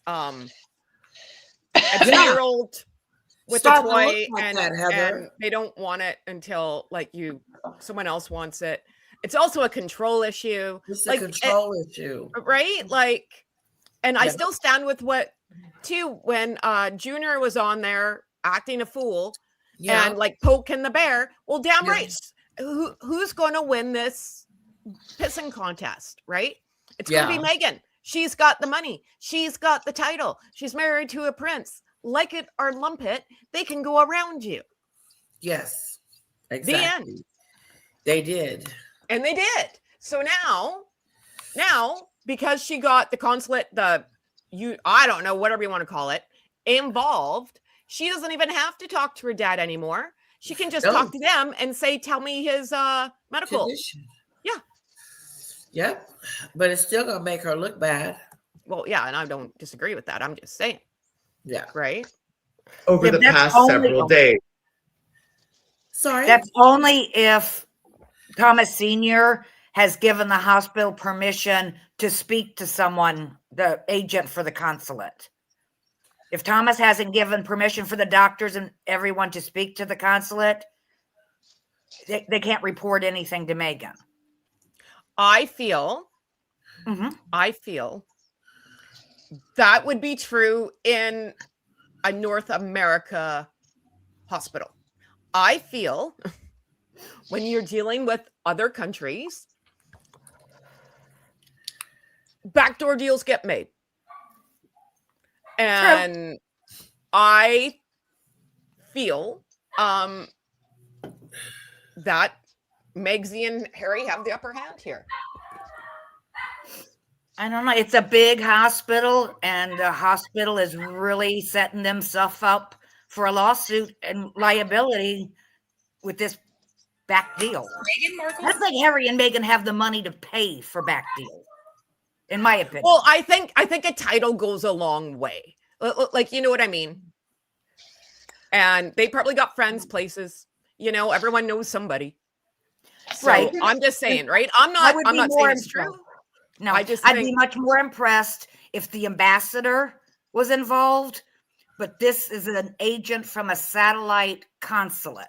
2-year-old with a toy, and they don't want it until someone else wants it. It's also a control issue. It's a control issue, right? And I still stand with what too. When Junior was on there acting a fool and poking the bear, well, damn right. who's going to win this pissing contest, right? It's going to be Meghan. She's got the money. She's got the title. She's married to a prince. Like it or lump it, they can go around you. Yes, exactly. The end. They did. And they did. So now, because she got the consulate, I don't know, whatever you want to call it, involved, she doesn't even have to talk to her dad anymore. She can just talk to them and say, tell me his medical condition. Yeah. Yep. But it's still going to make her look bad. Well, yeah, and I don't disagree with that. I'm just saying. Yeah. Right? Over the past several days. Sorry? That's only if Thomas Sr. has given the hospital permission to speak to someone, the agent for the consulate. If Thomas hasn't given permission for the doctors and everyone to speak to the consulate, they can't report anything to Meghan. I feel that would be true in a North America hospital. I feel when you're dealing with other countries, backdoor deals get made. And I feel that Megsy and Harry have the upper hand here. I don't know. It's a big hospital, and the hospital is really setting themselves up for a lawsuit and liability with this back deal. I think Harry and Meghan have the money to pay for back deals, in my opinion. Well, I think a title goes a long way. Like, you know what I mean? And they probably got friends, places. You know, everyone knows somebody. So Right. I'm just saying, right? I'm not saying it's true. No, I'd be much more impressed if the ambassador was involved, but this is an agent from a satellite consulate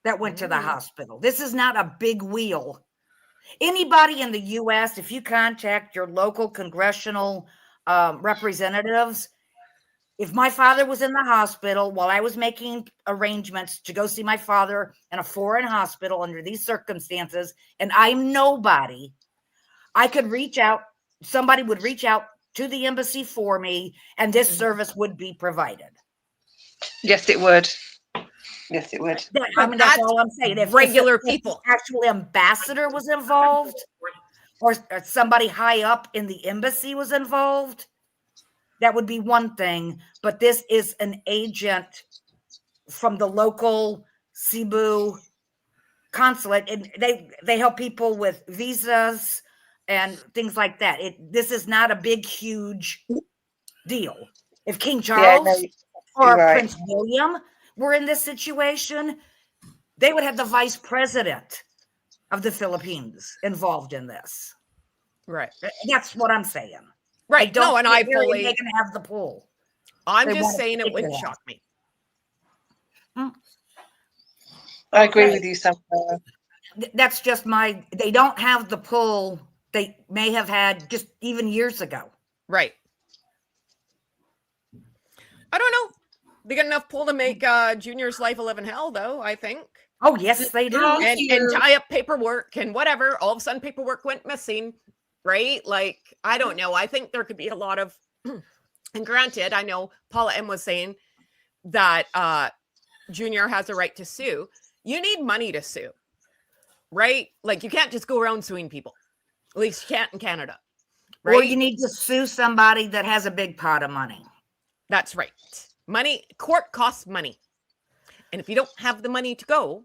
that went to the hospital. This is not a big wheel. Anybody in the U.S., if you contact your local congressional representatives, if my father was in the hospital while I was making arrangements to go see my father in a foreign hospital under these circumstances, and I'm nobody, I could reach out, somebody would reach out to the embassy for me, and this service would be provided. Yes, it would. Yes, it would. I mean, that's all I'm saying. If regular if the people, actual ambassador was involved, or somebody high up in the embassy was involved, that would be one thing. But this is an agent from the local Cebu consulate, and they help people with visas and things like that. This is not a big, huge deal. If King Charles or Prince William were in this situation, they would have the vice president of the Philippines involved in this. Right. That's what I'm saying. Right. They can have the pull. I'm just saying it wouldn't shock me. I agree with you, Samantha. That's just they don't have the pull they may have had just even years ago. Right. I don't know. They got enough pull to make Junior's life a living hell, though, I think. Oh, yes, they do. And tie up paperwork and whatever. All of a sudden, paperwork went missing, right? Like, I don't know. I think there could be a lot of... And granted, I know Paula M. was saying that Junior has a right to sue. You need money to sue, right? Like, you can't just go around suing people. At least you can't in Canada. Right? Or you need to sue somebody that has a big pot of money. That's right. Money, court costs money. And if you don't have the money to go,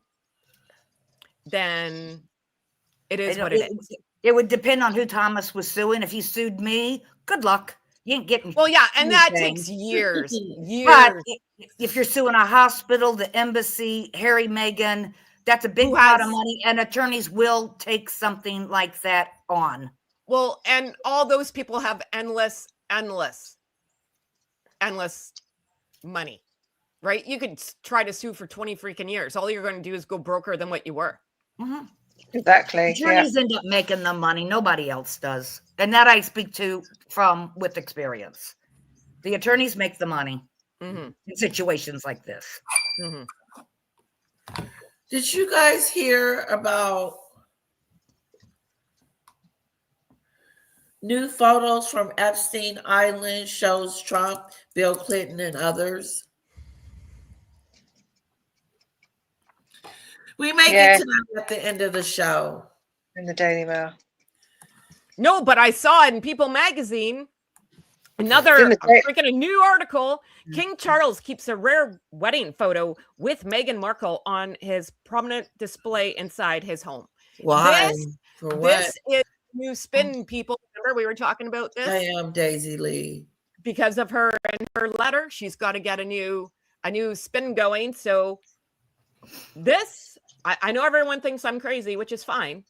then it is what it is. It would depend on who Thomas was suing. If he sued me, good luck. You ain't getting. Well, yeah, and that takes years. But if you're suing a hospital, the embassy, Harry, Meghan, that's a big pot of money, and attorneys will take something like that on. Well, and all those people have endless money, right? You could try to sue for 20 freaking years. All you're going to do is go broker than what you were. Mm-hmm. Exactly. Attorneys end up making the money. Nobody else does. And that I speak to with experience. The attorneys make the money in situations like this. Mm-hmm. Did you guys hear about new photos from Epstein Island shows Trump, Bill Clinton, and others? We may get to that at the end of the show. In the Daily Mail. No, but I saw it in People magazine. Another freaking a new article. King Charles keeps a rare wedding photo with Meghan Markle on his prominent display inside his home. Why? For what? This is new spin, people. Remember we were talking about this? I am Daisy Lee. Because of her and her letter, she's got to get a new spin going. So this, I know everyone thinks I'm crazy, which is fine.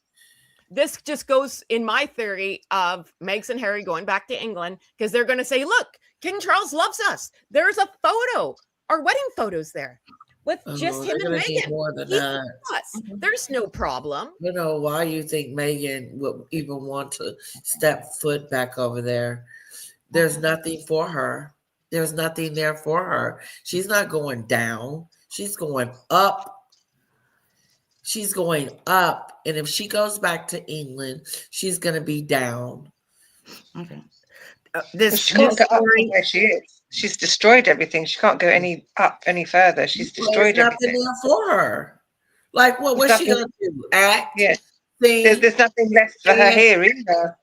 This just goes in my theory of Meghan and Harry going back to England because they're going to say, look, King Charles loves us. There's a photo, our wedding photos there with just him and Meghan. More than that. There's no problem. You know why you think Meghan would even want to step foot back over there? There's nothing for her. There's nothing there for her. She's not going down. She's going up. She's going up. And if she goes back to England, she's going to be down. Okay. She can't go up where she is. She's destroyed everything. She can't go any further. She's destroyed There's nothing everything. there for her. Like, what was she going to do? Act? Yeah. Sing? There's nothing left for her here either.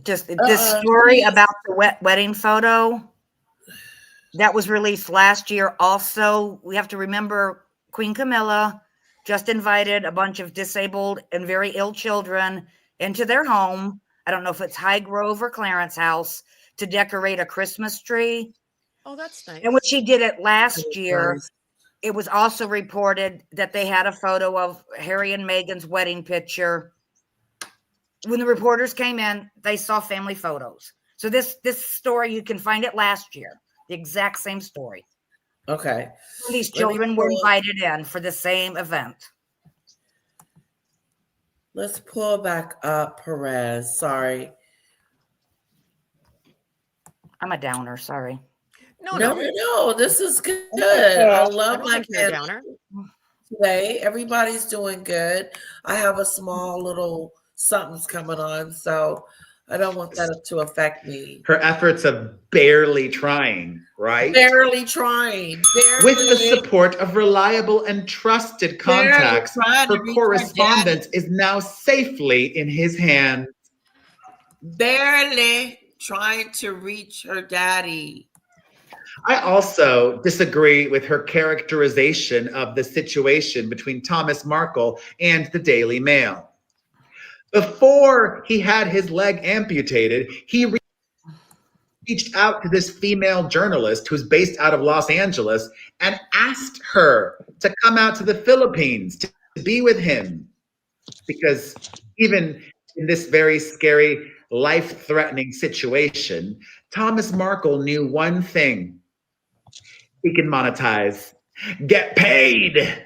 Just this story about the wedding photo that was released last year. Also, we have to remember Queen Camilla just invited a bunch of disabled and very ill children into their home. I don't know if it's Highgrove or Clarence House to decorate a Christmas tree. Oh, that's nice. And when she did it last year, it was also reported that they had a photo of Harry and Meghan's wedding picture. When the reporters came in, they saw family photos. So this story, you can find it last year, the exact same story. Okay. These children were invited in for the same event. Let's pull back up Perez. Sorry. I'm a downer. Sorry. No. This is good. I love my downer today. Everybody's doing good. I have a small little something's coming on, so I don't want that to affect me. Her efforts of barely trying, right? Barely trying. With the support of reliable and trusted contacts, her correspondence is now safely in his hands. Barely trying to reach her daddy. I also disagree with her characterization of the situation between Thomas Markle and the Daily Mail. Before he had his leg amputated, he reached out to this female journalist who's based out of Los Angeles and asked her to come out to the Philippines to be with him. Because even in this very scary, life-threatening situation, Thomas Markle knew one thing. He can monetize, get paid.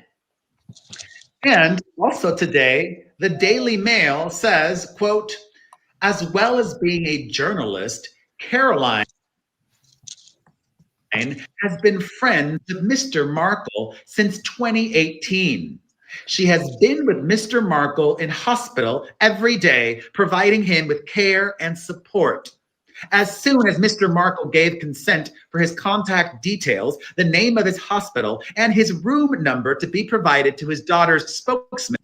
And also today, the Daily Mail says, quote, as well as being a journalist, Caroline has been friends with Mr. Markle since 2018. She has been with Mr. Markle in hospital every day, providing him with care and support. As soon as Mr. Markle gave consent for his contact details, the name of his hospital, and his room number to be provided to his daughter's spokesman,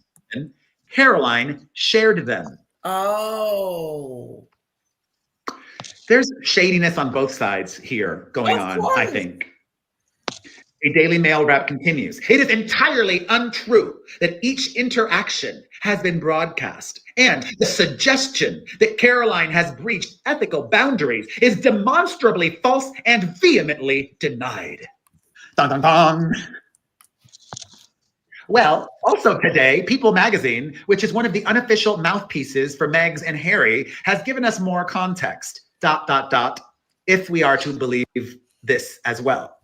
Caroline shared them. Oh. There's shadiness on both sides here going on, I think. A Daily Mail rep continues. It is entirely untrue that each interaction has been broadcast, and the suggestion that Caroline has breached ethical boundaries is demonstrably false and vehemently denied. Dun, dun, dun. Well, also today, People magazine, which is one of the unofficial mouthpieces for Meghan and Harry, has given us more context, ... if we are to believe this as well.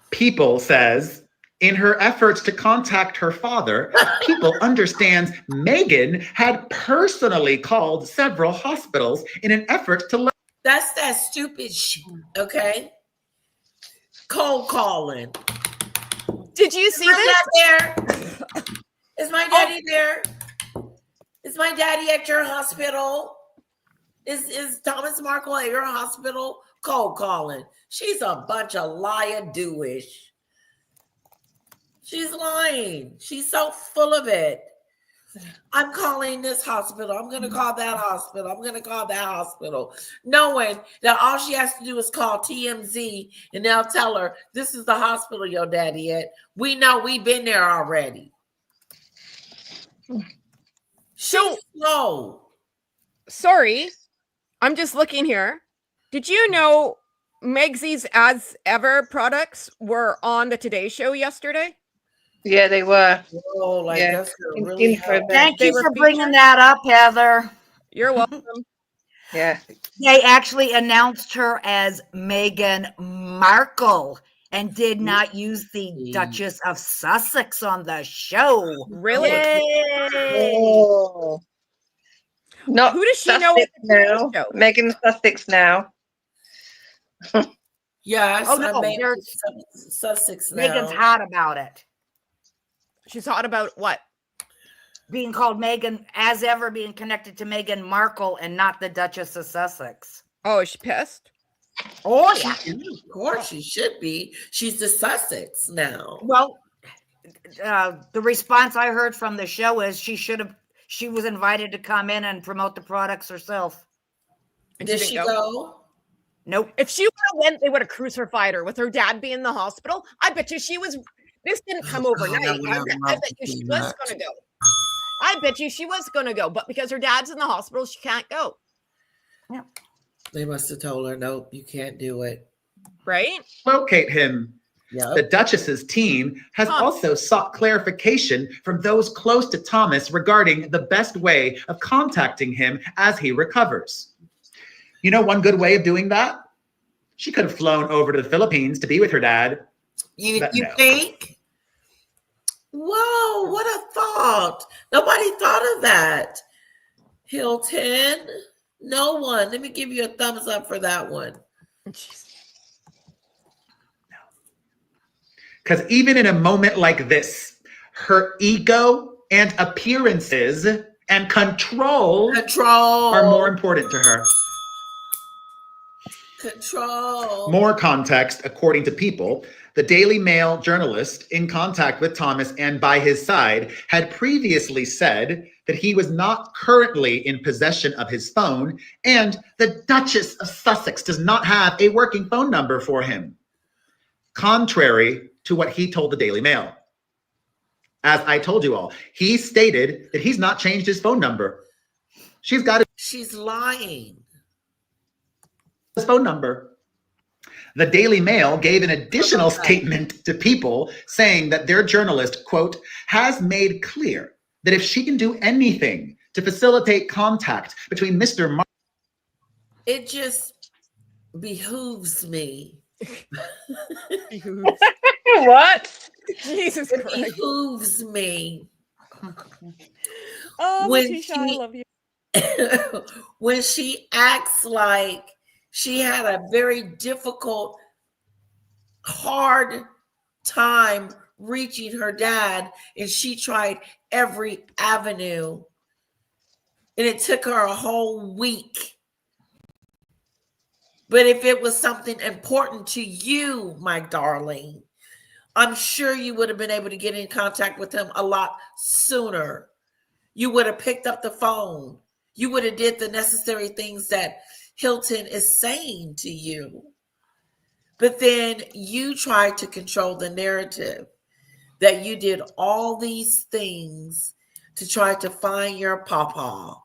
People says, in her efforts to contact her father, People understands Meghan had personally called several hospitals in an effort to... That's that stupid shit, okay? Cold calling. Did you see this? There? Is my daddy there? Is my daddy at your hospital? Is Thomas Markle at your hospital? Cold calling. She's a bunch of liar-doish. She's lying. She's so full of it. I'm calling this hospital. I'm going to call that hospital. I'm going to call that hospital. Knowing that all she has to do is call TMZ and they'll tell her, this is the hospital your daddy at. We know we've been there already. She's slow. Sorry, I'm just looking here. Did you know Megsy's As Ever products were on the Today Show yesterday? Yeah, they were. Oh, like Yeah. that's gonna really help. Thank They you were for bringing featured? that up, Heather. You're welcome. Yeah. They actually announced her as Meghan Markle and did not use the Duchess of Sussex on the show. Really? Yay! Oh. Not Who does she Sussex know at the Today now. Show? Meghan Sussex now. Yes, Oh, no, I made there's- Sussex now. Meghan's hot about it. She's hot about what? Being called Meghan, as ever, being connected to Meghan Markle and not the Duchess of Sussex. Oh, is she pissed? Oh, yeah. Of course, she should be. She's the Sussex now. Well, the response I heard from the show is she was invited to come in and promote the products herself. And Did didn't she go? Nope. If she would have went, they would have crucified her with her dad being in the hospital. I bet you she was. This didn't come overnight. I would have I loved bet you to she see was that. going to go. I bet you she was going to go, but because her dad's in the hospital, she can't go. Yeah. They must have told her, nope, you can't do it. Right? Locate him. Yep. The Duchess's team has also sought clarification from those close to Thomas regarding the best way of contacting him as he recovers. You know one good way of doing that? She could have flown over to the Philippines to be with her dad. You But no. think? Whoa, what a thought. Nobody thought of that. Hilton. No one. Let me give you a thumbs up for that one. Because even in a moment like this, her ego and appearances and control are more important to her. Control. More context, according to People, the Daily Mail journalist in contact with Thomas and by his side had previously said that he was not currently in possession of his phone and the Duchess of Sussex does not have a working phone number for him, contrary to what he told the Daily Mail. As I told you all, he stated that he's not changed his phone number. She's got She's lying. his phone number. The Daily Mail gave an additional statement to People saying that their journalist, quote, has made clear that if she can do anything to facilitate contact between Mr. It just behooves me. What? Jesus It Christ. behooves me. Oh, When Letitia, I she- love you. When she acts like she had a very difficult, hard time reaching her dad, and she tried every avenue, and it took her a whole week. But if it was something important to you, my darling, I'm sure you would have been able to get in contact with him a lot sooner. You would have picked up the phone. You would have did the necessary things that Hilton is saying to you. But then you tried to control the narrative that you did all these things to try to find your papa,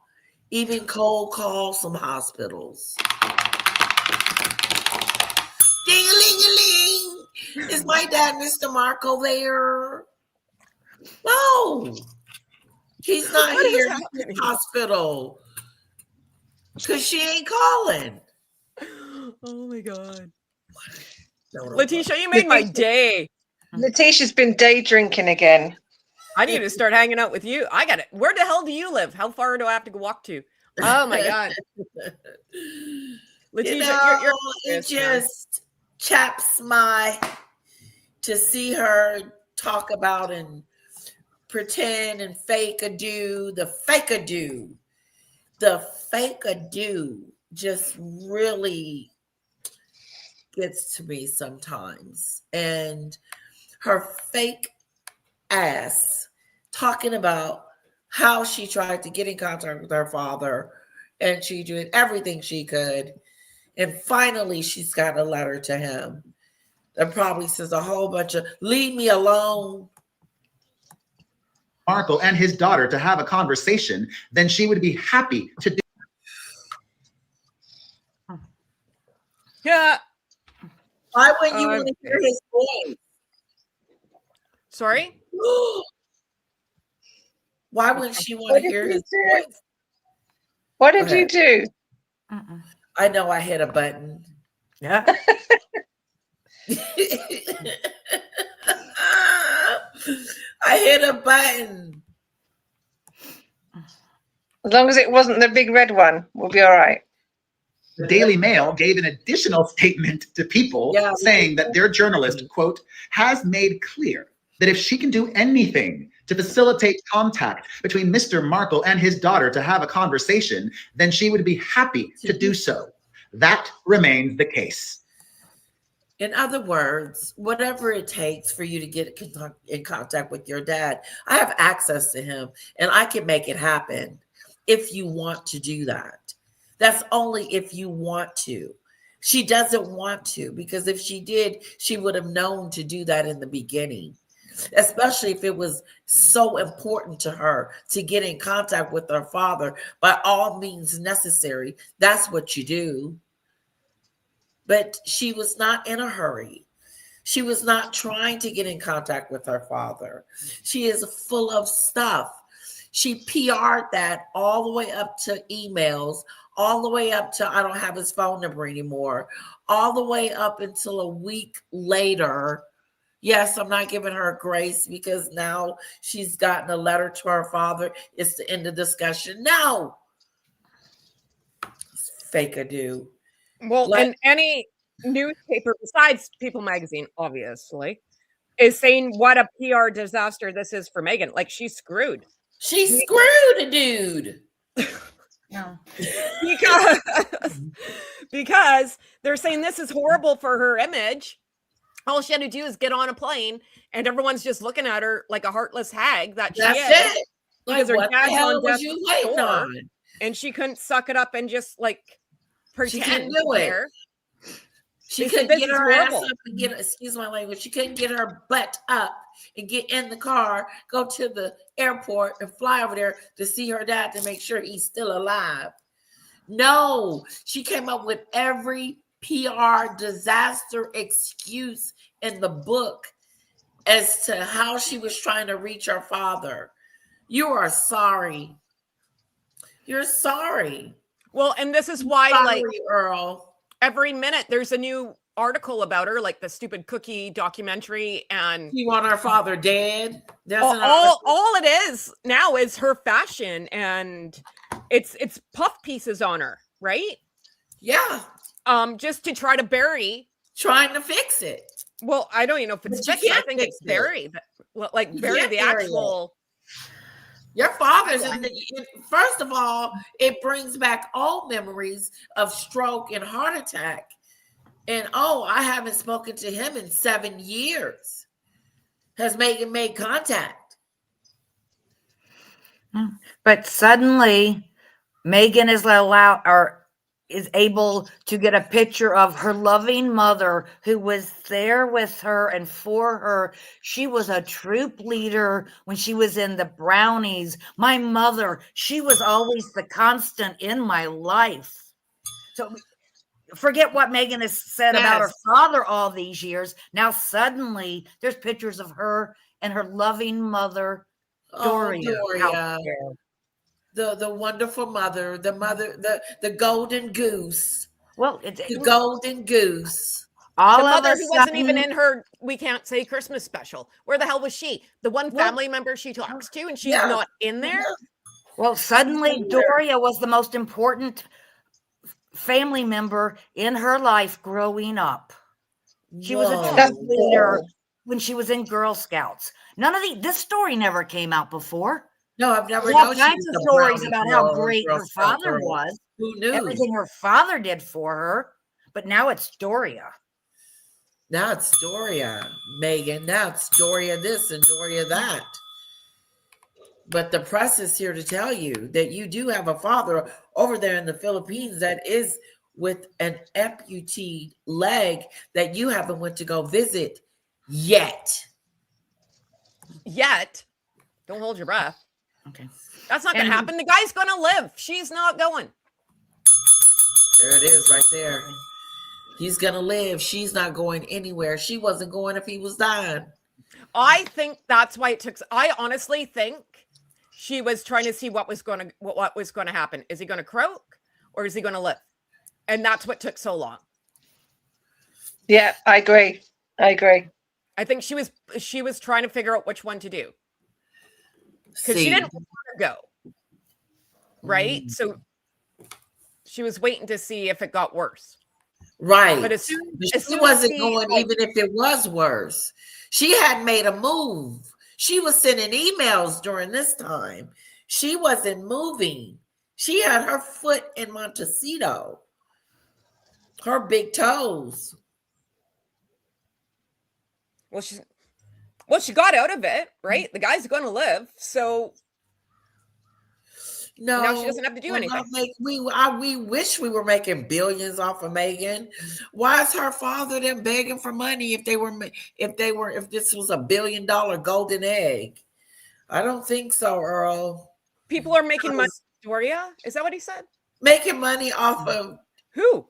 even cold call some hospitals. Ding-a-ling-a-ling. Is my dad, Mr. Markle, there? No. He's not What is here in happening? the hospital. Because she ain't calling. Oh my God. No. Letitia, you made my day. Letitia's been day drinking again. I need to start hanging out with you. I got it. Where the hell do you live? How far do I have to walk to? Oh my God. Letitia, You know, you're it just chaps to see her talk about and pretend and fake-a-do, the fake-a-do just really gets to me sometimes. And her fake ass talking about how she tried to get in contact with her father and she did everything she could. And finally, she's got a letter to him that probably says a whole bunch of leave me alone. Markle and his daughter to have a conversation, then she would be happy to do. Yeah. Why wouldn't you want to hear his voice? Sorry? Why wouldn't she want to hear his voice? What did you do? I know I hit a button. Yeah. I hit a button. As long as it wasn't the big red one, we'll be all right. The Daily Mail gave an additional statement to People saying that their journalist, quote, has made clear that if she can do anything to facilitate contact between Mr. Markle and his daughter to have a conversation, then she would be happy to do so. That remains the case. In other words, whatever it takes for you to get in contact with your dad, I have access to him and I can make it happen if you want to do that. That's only if you want to. She doesn't want to, because if she did, she would have known to do that in the beginning, especially if it was so important to her to get in contact with her father by all means necessary. That's what you do. But she was not in a hurry. She was not trying to get in contact with her father. She is full of stuff. She PR'd that all the way up to emails, all the way up to I don't have his phone number anymore, all the way up until a week later. Yes, I'm not giving her grace because now she's gotten a letter to her father. It's the end of discussion. No. It's fake-a-do. Well, and any newspaper besides People magazine, obviously, is saying what a PR disaster this is for Meghan. Like, she's screwed. She screwed a dude. No. Because they're saying this is horrible for her image. All she had to do is get on a plane, and everyone's just looking at her like a heartless hag that she is. That's it. Because Like, her what the dad's hell on was death's you waiting door, on? and she couldn't suck it up and just like She pretend couldn't do to it. care. She They said couldn't this get is her ass horrible. up and get, excuse my language, she couldn't get her butt up and get in the car, go to the airport and fly over there to see her dad to make sure he's still alive. No, she came up with every PR disaster excuse in the book as to how she was trying to reach her father. You are sorry. You're sorry. Well, and this is why, Sorry, like, Earl. every minute there's a new article about her, like the stupid cookie documentary, and You want our father dead? There's an all it is now is her fashion, and it's puff pieces on her, right? Yeah. Just to try to bury, trying to fix it. Well, I don't even know if it's But you fixed. I can't think fix it's bury, like You bury can't the bury actual. Your father's in the, first of all, it brings back old memories of stroke and heart attack. And I haven't spoken to him in 7 years. Has Meghan made contact? But suddenly, Meghan is able to get a picture of her loving mother who was there with her and for her. She was a troop leader when she was in the Brownies. My mother, she was always the constant in my life. So forget what Meghan has said about her father all these years. Now suddenly there's pictures of her and her loving mother, Doria. Doria. The wonderful mother, the golden goose. Well, the golden goose. The mother who wasn't even in her We Can't Say Christmas special. Where the hell was she? The one family member she talks to, and she's not in there? Well, suddenly Doria was the most important family member in her life growing up. She was a leader. when she was in Girl Scouts. None of this story never came out before. No, I've never There's all known she kinds was of a stories brownie about girl how or a great Girl her Scout father girl. was, Who knew? everything her father did for her, but now it's Doria. Now it's Doria, Megan. Now it's Doria this and Doria that. But the press is here to tell you that you do have a father over there in the Philippines that is with an amputee leg that you haven't went to go visit yet. Yet. Don't hold your breath. Okay. That's not going to happen. The guy's going to live. She's not going. There it is right there. He's going to live. She's not going anywhere. She wasn't going if he was dying. I think that's why it took. I honestly think she was trying to see what was going to happen. Is he going to croak or is he going to live? And that's what took so long. Yeah, I agree. I think she was trying to figure out which one to do. Because she didn't want to go. Right? So she was waiting to see if it got worse. Right. But as soon she wasn't going, even if it was worse. She had made a move. She was sending emails during this time. She wasn't moving. She had her foot in Montecito. Her big toes. Well, she got out of it, right? The guy's going to live, so no, now she doesn't have to do anything. We wish we were making billions off of Megan. Why is her father then begging for money if this was $1 billion golden egg? I don't think so, Earl. People are making money. Doria, is that what he said? Making money off of who?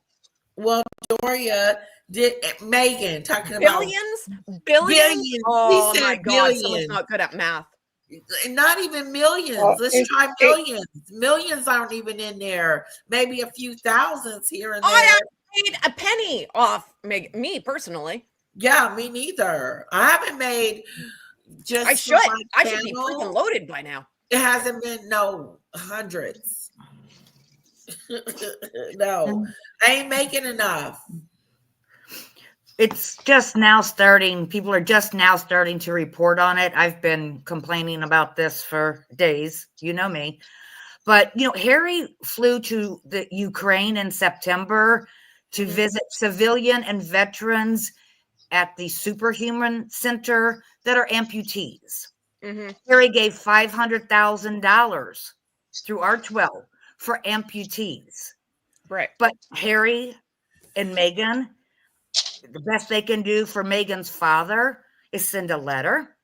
Well, Doria did. Megan talking billions? about billions. Oh my God, billions. someone's not good at math. Not even millions. Let's try millions. Millions aren't even in there. Maybe a few thousands here and there. I haven't made a penny off me personally. Yeah, me neither. I haven't made just. I should be freaking loaded by now. It hasn't been hundreds. No, I ain't making enough. It's just now starting. People are just now starting to report on it. I've been complaining about this for days. You know me. But, Harry flew to the Ukraine in September to visit civilian and veterans at the Superhuman Center that are amputees. Mm-hmm. Harry gave $500,000 through R12 for amputees. Right. But Harry and Meghan, the best they can do for Meghan's father is send a letter.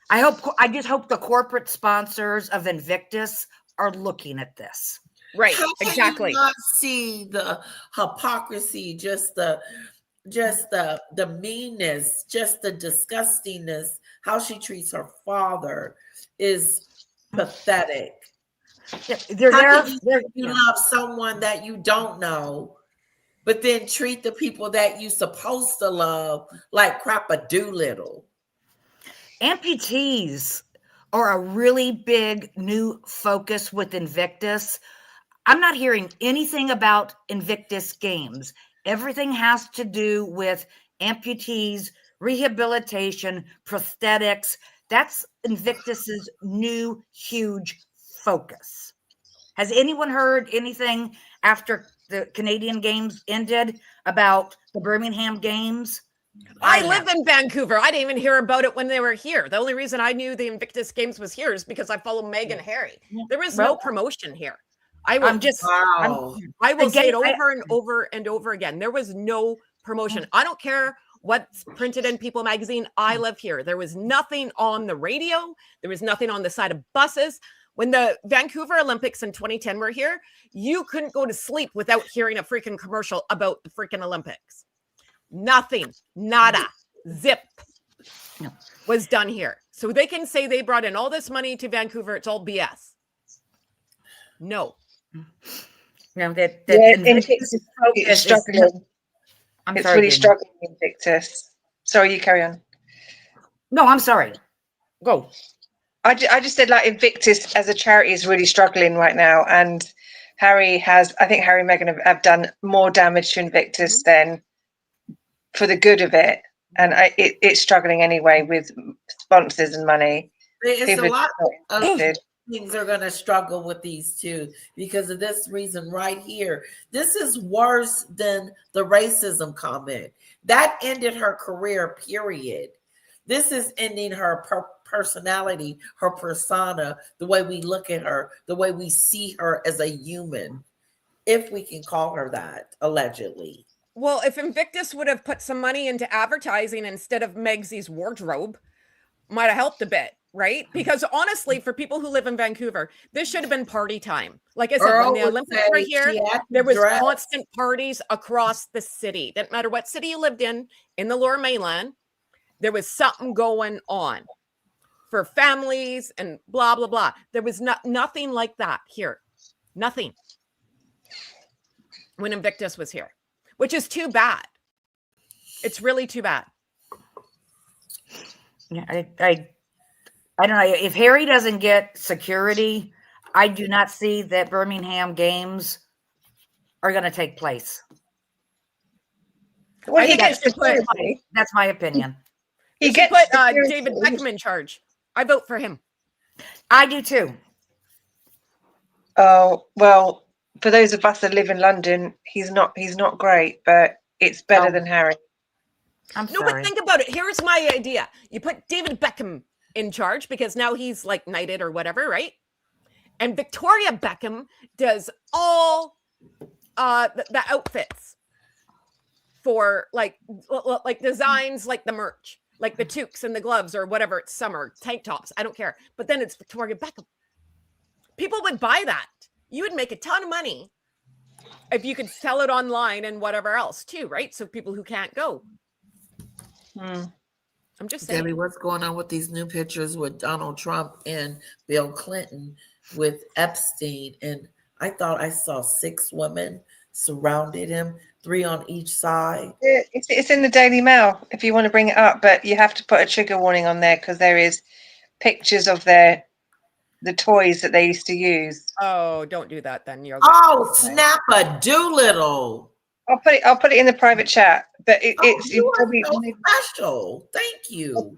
I just hope the corporate sponsors of Invictus are looking at this. Right. How exactly. Can you not see the hypocrisy, just the meanness, just the disgustingness, how she treats her father is pathetic. Yeah, you love someone that you don't know, but then treat the people that you supposed to love like crap-a-doolittle. Amputees are a really big new focus with Invictus. I'm not hearing anything about Invictus Games. Everything has to do with amputees, rehabilitation, prosthetics. That's Invictus's new huge focus. Has anyone heard anything after the Canadian Games ended about the Birmingham Games? I live in Vancouver. I didn't even hear about it when they were here. The only reason I knew the Invictus Games was here is because I follow Meghan and Harry. There was no promotion here. I will say it over and over and over again. There was no promotion. I don't care what's printed in People magazine. I live here. There was nothing on the radio. There was nothing on the side of buses. When the Vancouver Olympics in 2010 were here, you couldn't go to sleep without hearing a freaking commercial about the freaking Olympics. Nothing, nada, zip was done here. So they can say they brought in all this money to Vancouver. It's all BS. No. Invictus is struggling. It's really struggling, Invictus. Sorry, you carry on. No, I'm sorry. Go. I just said Invictus as a charity is really struggling right now, and I think Harry and Meghan have done more damage to Invictus than for the good of it and it's struggling anyway with sponsors and money. It's People a lot are of exhausted. things are going to struggle with these too because of this reason right here. This is worse than the racism comment. That ended her career, period. This is ending her personality, her persona, the way we look at her, the way we see her as a human, if we can call her that, allegedly. Well, if Invictus would have put some money into advertising instead of Megsy's wardrobe, might have helped a bit, right? Because honestly, for people who live in Vancouver, this should have been party time. Like I said, when the Olympics were here, there was constant parties across the city. Didn't matter what city you lived in the Lower Mainland, there was something going on for families and blah, blah, blah. There was nothing like that here. Nothing. When Invictus was here, which is too bad. It's really too bad. Yeah, I don't know. If Harry doesn't get security, I do not see that Birmingham games are going to take place. Well, he gets that's my opinion. He gets put David Beckham in charge. I vote for him. I do too. Oh, well, for those of us that live in London, he's not great, but it's better than Harry. I'm sorry. But think about it. Here's my idea. You put David Beckham in charge because now he's like knighted or whatever, right? And Victoria Beckham does all the outfits for like designs, like the merch, like the toques and the gloves or whatever. It's summer tank tops. I don't care. But then it's Victoria Beckham. People would buy that. You would make a ton of money if you could sell it online and whatever else too, right? So people who can't go. I'm just saying. Debbie, what's going on with these new pictures with Donald Trump and Bill Clinton with Epstein? And I thought I saw 6 women surrounded him, 3 on each side. It's in the Daily Mail if you want to bring it up, but you have to put a trigger warning on there because there is pictures of the toys that they used to use. Oh, don't do that then. Snapper Doolittle. I'll put it in the private chat, but it's probably so special. Thank you.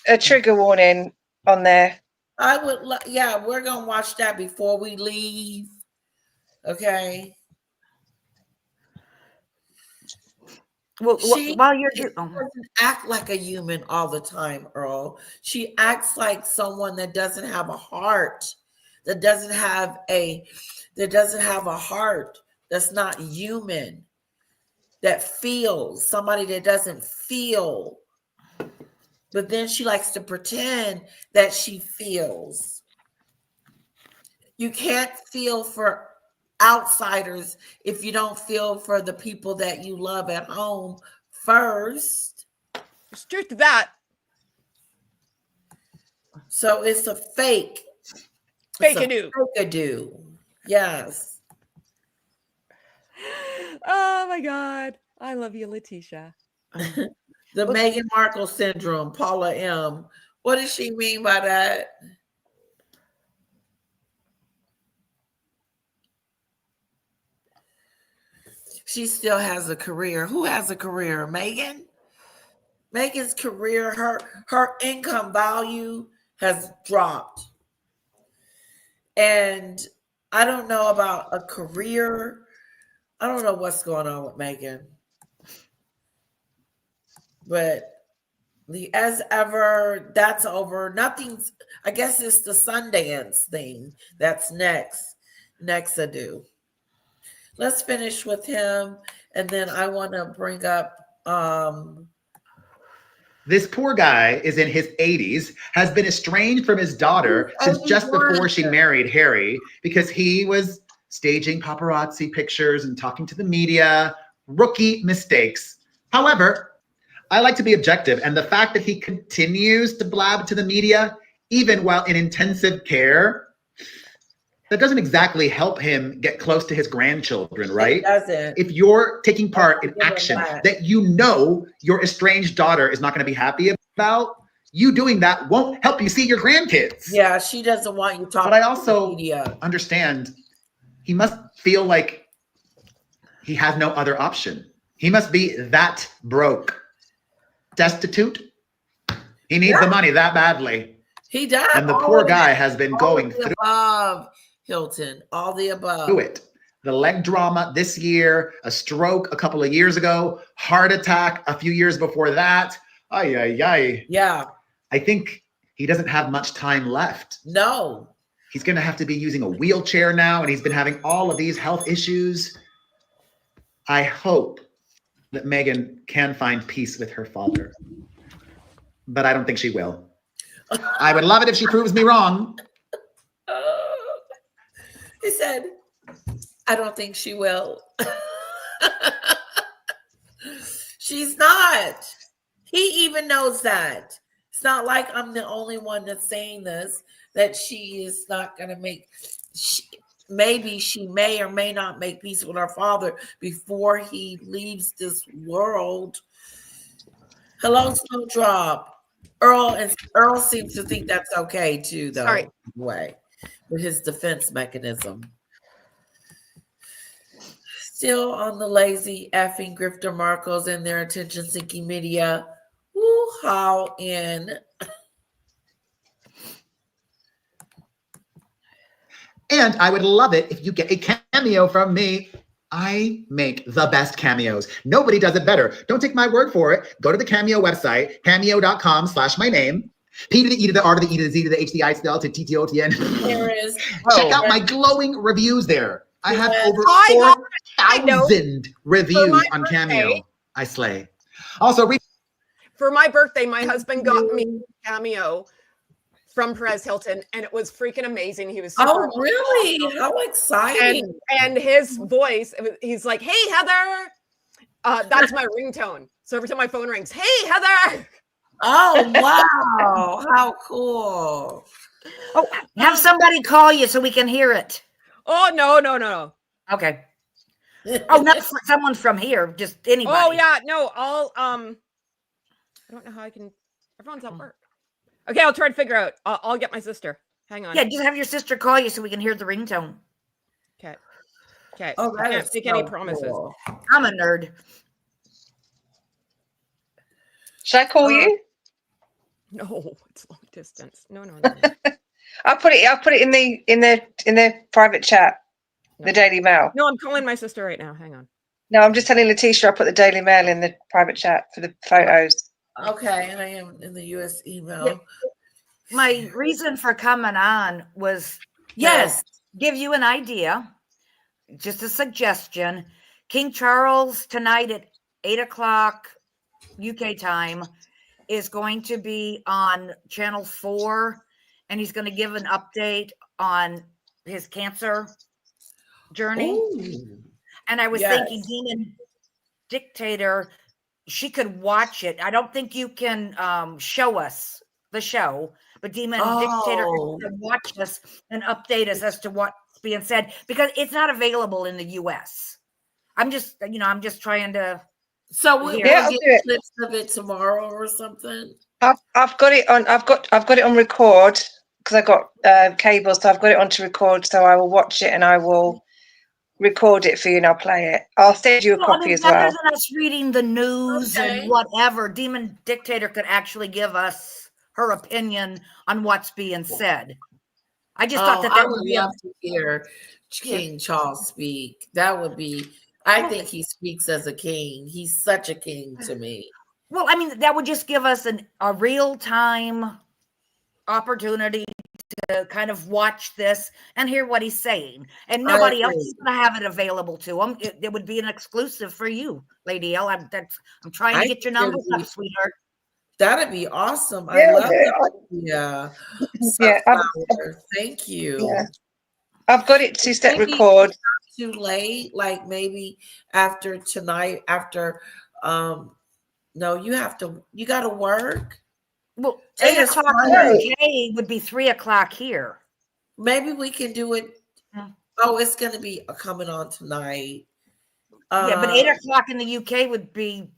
A trigger warning on there. I would, yeah, we're gonna watch that before we leave. Okay. Well, while you're doesn't act like a human all the time, Earl. She acts like someone that doesn't have a heart, that doesn't have a heart, that's not human, that feels, somebody that doesn't feel. But then she likes to pretend that she feels. You can't feel for outsiders if you don't feel for the people that you love at home first. It's truth to that. So it's a fake. Fake-a-do. Yes. Oh my God. I love you, Letitia. The Meghan Markle syndrome, Paula M. What does she mean by that? She still has a career. Who has a career? Meghan? Meghan's career, her income value has dropped. And I don't know about a career. I don't know what's going on with Meghan. But as ever, that's over. Nothing's, I guess it's the Sundance thing that's next ado. Let's finish with him, and then I want to bring up this poor guy is in his 80s, has been estranged from his daughter since just before she married Harry because he was staging paparazzi pictures and talking to the media. Rookie mistakes. However, I like to be objective, and the fact that he continues to blab to the media, even while in intensive care, that doesn't exactly help him get close to his grandchildren, right? It doesn't. If you're taking part in action that you know your estranged daughter is not going to be happy about, you doing that won't help you see your grandkids. Yeah, she doesn't want you talking. But I also understand he must feel like he has no other option. He must be that broke destitute. He needs the money that badly. He does. And the poor guy has been going through above, Hilton. All the above. it. The leg drama this year, a stroke a couple of years ago, heart attack a few years before that. Ay, ay, ay. Yeah. I think he doesn't have much time left. No. He's going to have to be using a wheelchair now, and he's been having all of these health issues. I hope that Meghan can find peace with her father, but I don't think she will. I would love it if she proves me wrong. He said, I don't think she will. She's not. He even knows that. It's not like I'm the only one that's saying this, that she is not going to make, maybe she may or may not make peace with her father before he leaves this world. Hello, Snowdrop. Earl seems to think that's okay too, though. Sorry. Way with his defense mechanism. Still on the lazy effing grifter Markles and their attention-seeking media. Woo, how in. And I would love it if you get a cameo from me. I make the best cameos. Nobody does it better. Don't take my word for it. Go to the Cameo website, cameo.com/my name. P to the E to the R to the E to the Z to the H to the I to the L to T to O to N. There is. Check out my glowing reviews there. I have over 4,000 reviews on Cameo. I slay. Also, for my birthday, my husband got me a cameo from Perez Hilton, and it was freaking amazing. He was super really? Awesome. How exciting. And his voice, he's like, hey, Heather. That's my ringtone. So every time my phone rings, hey, Heather. Oh, wow. How cool. Oh, have somebody call you so we can hear it. Oh, no. Okay. Oh, not someone from here, just anybody. Oh, yeah. No, I don't know how I can. Everyone's at work. Okay, I'll try to figure out. I'll get my sister. Hang on. Yeah, just have your sister call you so we can hear the ringtone. Okay. Oh, I can't make any promises. Cool. I'm a nerd. Should I call you? No, it's long distance. No. I'll put it in the private chat, the Daily Mail. No, I'm calling my sister right now. Hang on. No, I'm just telling Letitia I put the Daily Mail in the private chat for the photos. Okay, I am in the US email. Yeah. My reason for coming on was give you an idea, just a suggestion. King Charles tonight at 8:00 UK time is going to be on Channel 4, and he's going to give an update on his cancer journey. Ooh. And I was thinking, Demon Dictator, she could watch it. I don't think you can show us the show, but Demon Dictator can watch us and update us as to what's being said, because it's not available in the US. I'm just trying to. So we'll get clips of it tomorrow or something. I've got it on. I've got it on record because I got cable, so I've got it on to record. So I will watch it and I will record it for you and I'll play it. I'll send you a copy as well. Rather than us reading the news and whatever, Demon Dictator could actually give us her opinion on what's being said. I just thought that would love to hear King Charles speak. That would be. I think he speaks as a king. He's such a king to me. Well, I mean, that would just give us a real-time opportunity to kind of watch this and hear what he's saying. And nobody else is going to have it available to them. It would be an exclusive for you, Lady L. I'm trying to get your numbers up, sweetheart. That'd be awesome. I love that. Thank you. Yeah. I've got it to set record. Too late, like maybe after tonight, after no, you gotta work. Well, 8:00 UK would be 3:00 here. Maybe we can do it. Oh, it's gonna be coming on tonight. Yeah, but 8:00 in the UK would be,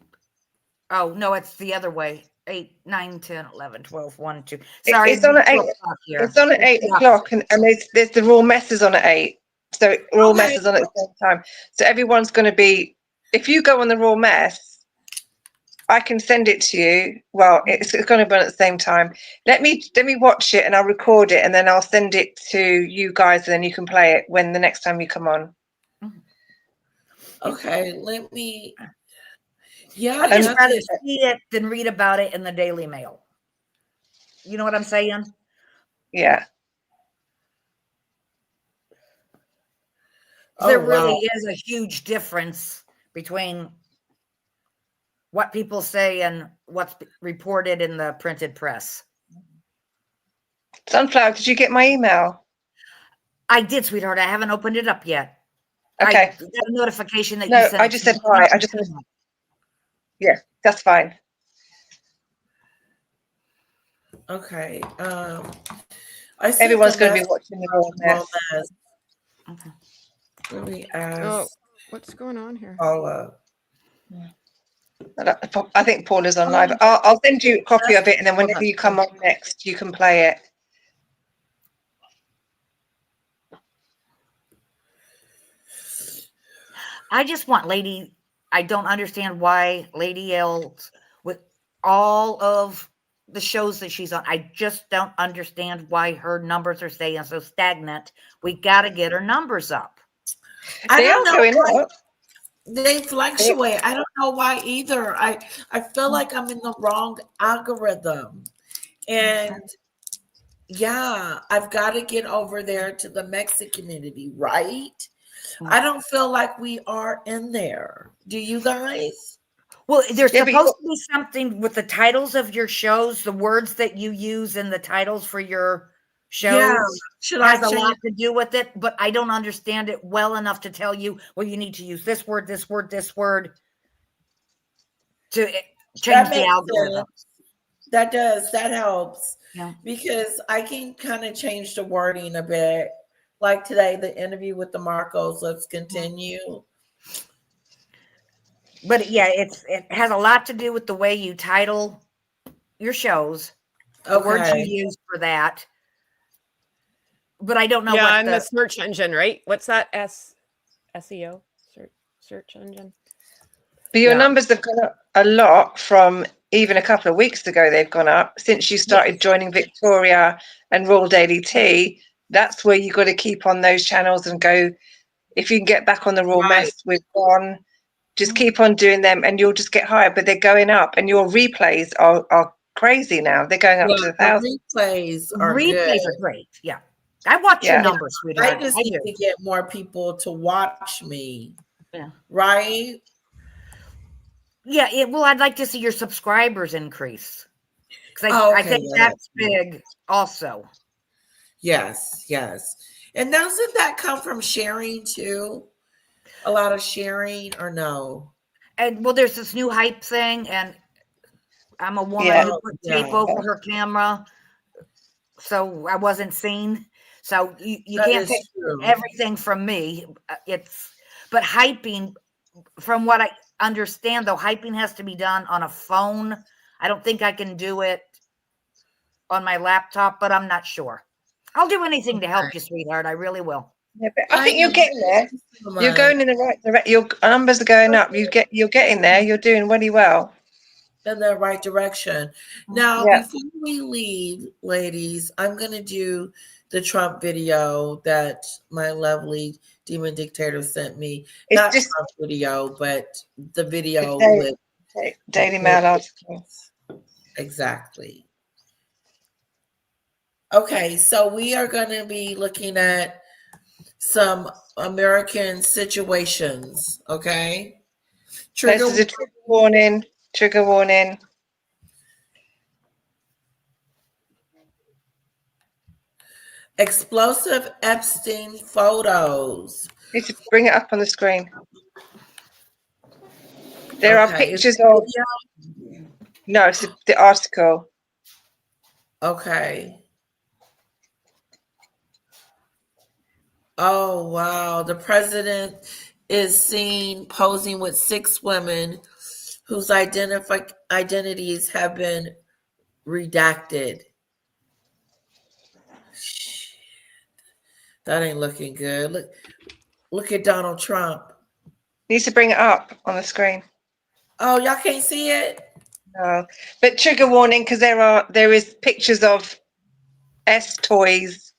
oh no, it's the other way. 8, 9, 10, 11, 12, 1, 2. Sorry, it's on at 8. It's on at 8:00, and there's the Raw Messes on at 8. So Raw Mess is on at the same time. So everyone's going to be, if you go on the Raw Mess, I can send it to you. Well, it's going to be on at the same time. Let me watch it and I'll record it and then I'll send it to you guys and then you can play it when the next time you come on. Okay, let me. Yeah, I'd just that's rather it. see it than read about it in the Daily Mail. You know what I'm saying? Yeah. There Oh, really wow. is a huge difference between what people say and what's reported in the printed press. Sunflower, did you get my email? I did, sweetheart. I haven't opened it up yet. Okay. I got a notification that you No, sent I it just to said me. hi. I just yeah, that's fine. Okay. I sent Everyone's the going to be message watching the Raw Mess. Okay. Let me Oh, ask what's going on here? Paula. I think Paula's on live. I'll send you a copy of it, and then Hold whenever on. you come on next, you can play it. I just want Lady. I don't understand why Lady L's with all of the shows that she's on. I just don't understand why her numbers are staying so stagnant. We got to get her numbers up. I They don't are know going why up. they fluctuate. I don't know why either. I feel like I'm in the wrong algorithm. And yeah, I've got to get over there to the Mexican community, right? I don't feel like we are in there. Do you guys? Well, there's Yeah, but supposed to be something with the titles of your shows, the words that you use in the titles for your shows. Yeah. Should I has a change? lot to do with it, but I don't understand it well enough to tell you, well, you need to use this word, this word, this word to change the makes algorithm. sense. That does. That helps. Yeah. Because I can kind of change the wording a bit. Like today, the interview with the Markles. Let's continue. But yeah, it has a lot to do with the way you title your shows, the words you Okay. use for that. But I don't know Yeah, what and the search engine, right? What's that? SEO? Search engine. But your Yeah. numbers have gone up a lot from even a couple of weeks ago. They've gone up since you started joining Victoria and Royal Daily Tea. That's where you got to keep on those channels and go. If you can get back on the Raw Mess with Ron, just keep on doing them, and you'll just get higher. But they're going up, and your replays are crazy now. They're going up Yeah, to the 1,000. replays are replays good. are great. Yeah. I watch your Yeah. numbers, sweetheart. I just need to get more people to watch me. Yeah. Right? Yeah, well, I'd like to see your subscribers increase. Because I think Yeah, that's big also. Yes, yes. And doesn't that come from sharing too? A lot of sharing or no? And well, there's this new hype thing, and I'm a woman Yeah. who put tape over her camera, so I wasn't seen. So you That can't is take true. everything from me. But hyping, from what I understand, though, hyping has to be done on a phone. I don't think I can do it on my laptop, but I'm not sure. I'll do anything to help you, sweetheart. I really will. Yeah, but I think you're getting there. You're going in the right direction. Your numbers are going up. You're getting there. You're doing really well. In the right direction. Now, Yeah. before we leave, ladies, I'm going to do the Trump video that my lovely demon dictator sent me. It's Not just Trump video, but the video the with Daily Mail article. Exactly. Okay, so we are going to be looking at some American situations. Okay. This is a trigger warning. Trigger warning. Explosive Epstein photos. You need to bring it up on the screen. There are pictures of. No, it's the article. Okay. Oh, wow. The president is seen posing with 6 women whose identities have been redacted. Shit. That ain't looking good. Look at Donald Trump. Needs to bring it up on the screen. Oh, y'all can't see it? Oh, but trigger warning, because there is pictures of S toys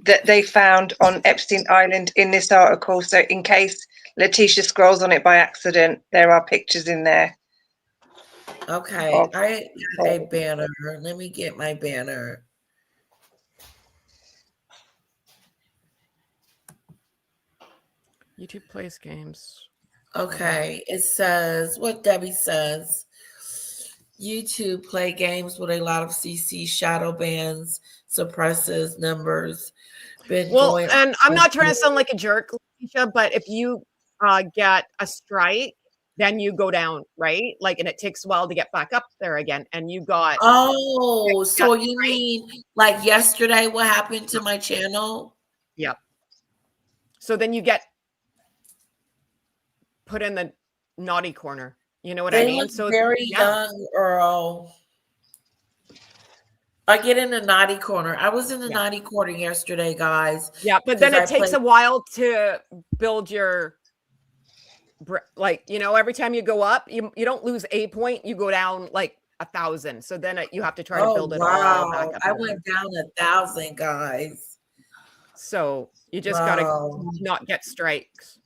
that they found on Epstein Island in this article. So in case Letitia scrolls on it by accident, there are pictures in there. Okay, I got a banner. Let me get my banner. YouTube plays games. Okay, it says what Debbie says. YouTube play games with a lot of CC shadow bans, suppresses numbers. Been Well, going and I'm on not trying to sound like a jerk, Letitia, but if you get a strike, then you go down, right? Like, and it takes a while to get back up there again. And you got Oh, so you mean like yesterday what happened to my channel? Yep. So then you get put in the naughty corner. You know what I They mean? look So very yeah. young, Earl. I get in the naughty corner. I was in the naughty corner yesterday, guys. Yeah, but then it I takes played- a while to build your, like, you know, every time you go up, you don't lose a point, you go down like 1,000. So then you have to try to build it all back up. I went down 1,000, guys. So you just got to not get strikes.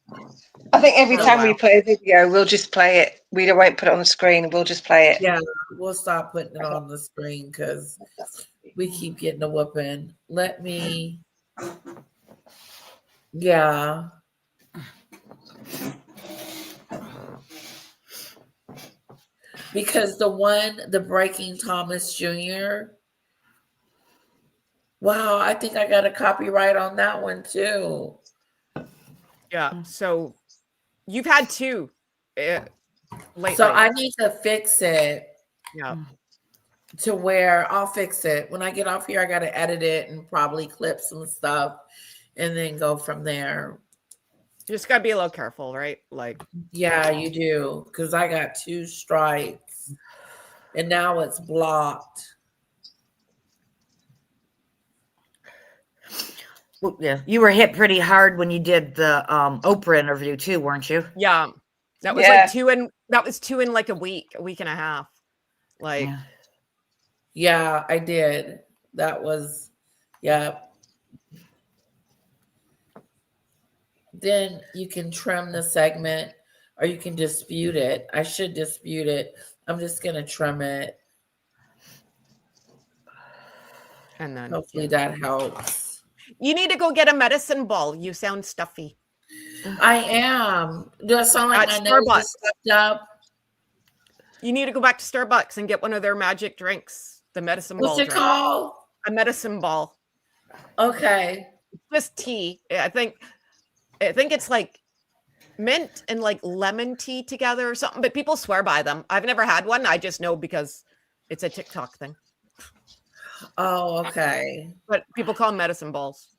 I think every for a time we while. play a video, we'll just play it. We won't put it on the screen. We'll just play it. Yeah, we'll stop putting it on the screen because we keep getting a whooping. Let me. Yeah. Because the Breaking Thomas Jr. Wow, I think I got a copyright on that one too. Yeah. So you've had two lately. So I need to fix it. Yeah. To where I'll fix it. When I get off here, I got to edit it and probably clip some stuff and then go from there. You just got to be a little careful, right? Like, yeah, you do. Because I got 2 strikes and now it's blocked. Well, yeah, you were hit pretty hard when you did the Oprah interview too, weren't you? Yeah, that was like 2 in like a week and a half. Like, yeah, I did. That was, yeah. Then you can trim the segment or you can dispute it. I should dispute it. I'm just going to trim it. And then hopefully that helps. You need to go get a medicine ball. You sound stuffy. I am. Do I sound like At my nose Starbucks. is stuffed up? You need to go back to Starbucks and get one of their magic drinks. The medicine ball. What's it drink. called? A medicine ball. Okay. Just tea. I think it's like mint and like lemon tea together or something, but people swear by them. I've never had one. I just know because it's a TikTok thing. Oh, okay. But people call them medicine balls.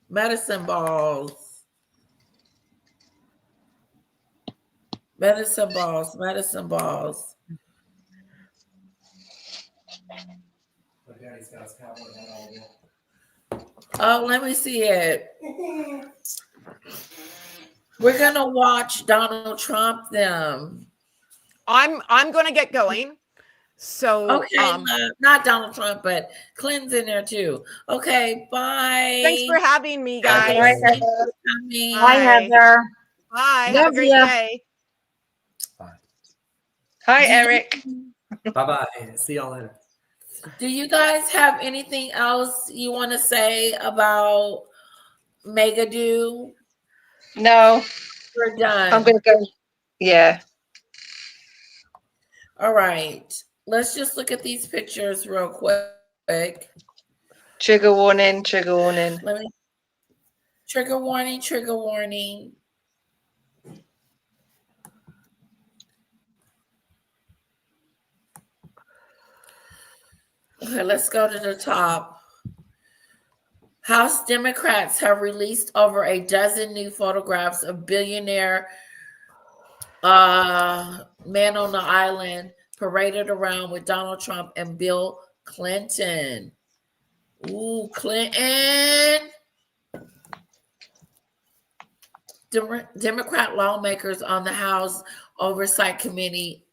Medicine balls. Medicine balls. Medicine balls. Oh, let me see it. We're gonna watch Donald Trump them. I'm gonna get going. So okay, not Donald Trump, but Clinton's in there too. Okay, bye. Thanks for having me, guys. Bye, Heather. Bye. Love Have a great ya. day. Hi, Eric. Bye-bye. See y'all later. Do you guys have anything else you want to say about Megadoo? No. We're done. I'm going to go. Yeah. All right. Let's just look at these pictures real quick. Trigger warning, trigger warning. Let me. Trigger warning, trigger warning. Okay, let's go to the top. House Democrats have released over a dozen new photographs of billionaire man on the island paraded around with Donald Trump and Bill Clinton. Ooh, Clinton. Democrat lawmakers on the House Oversight Committee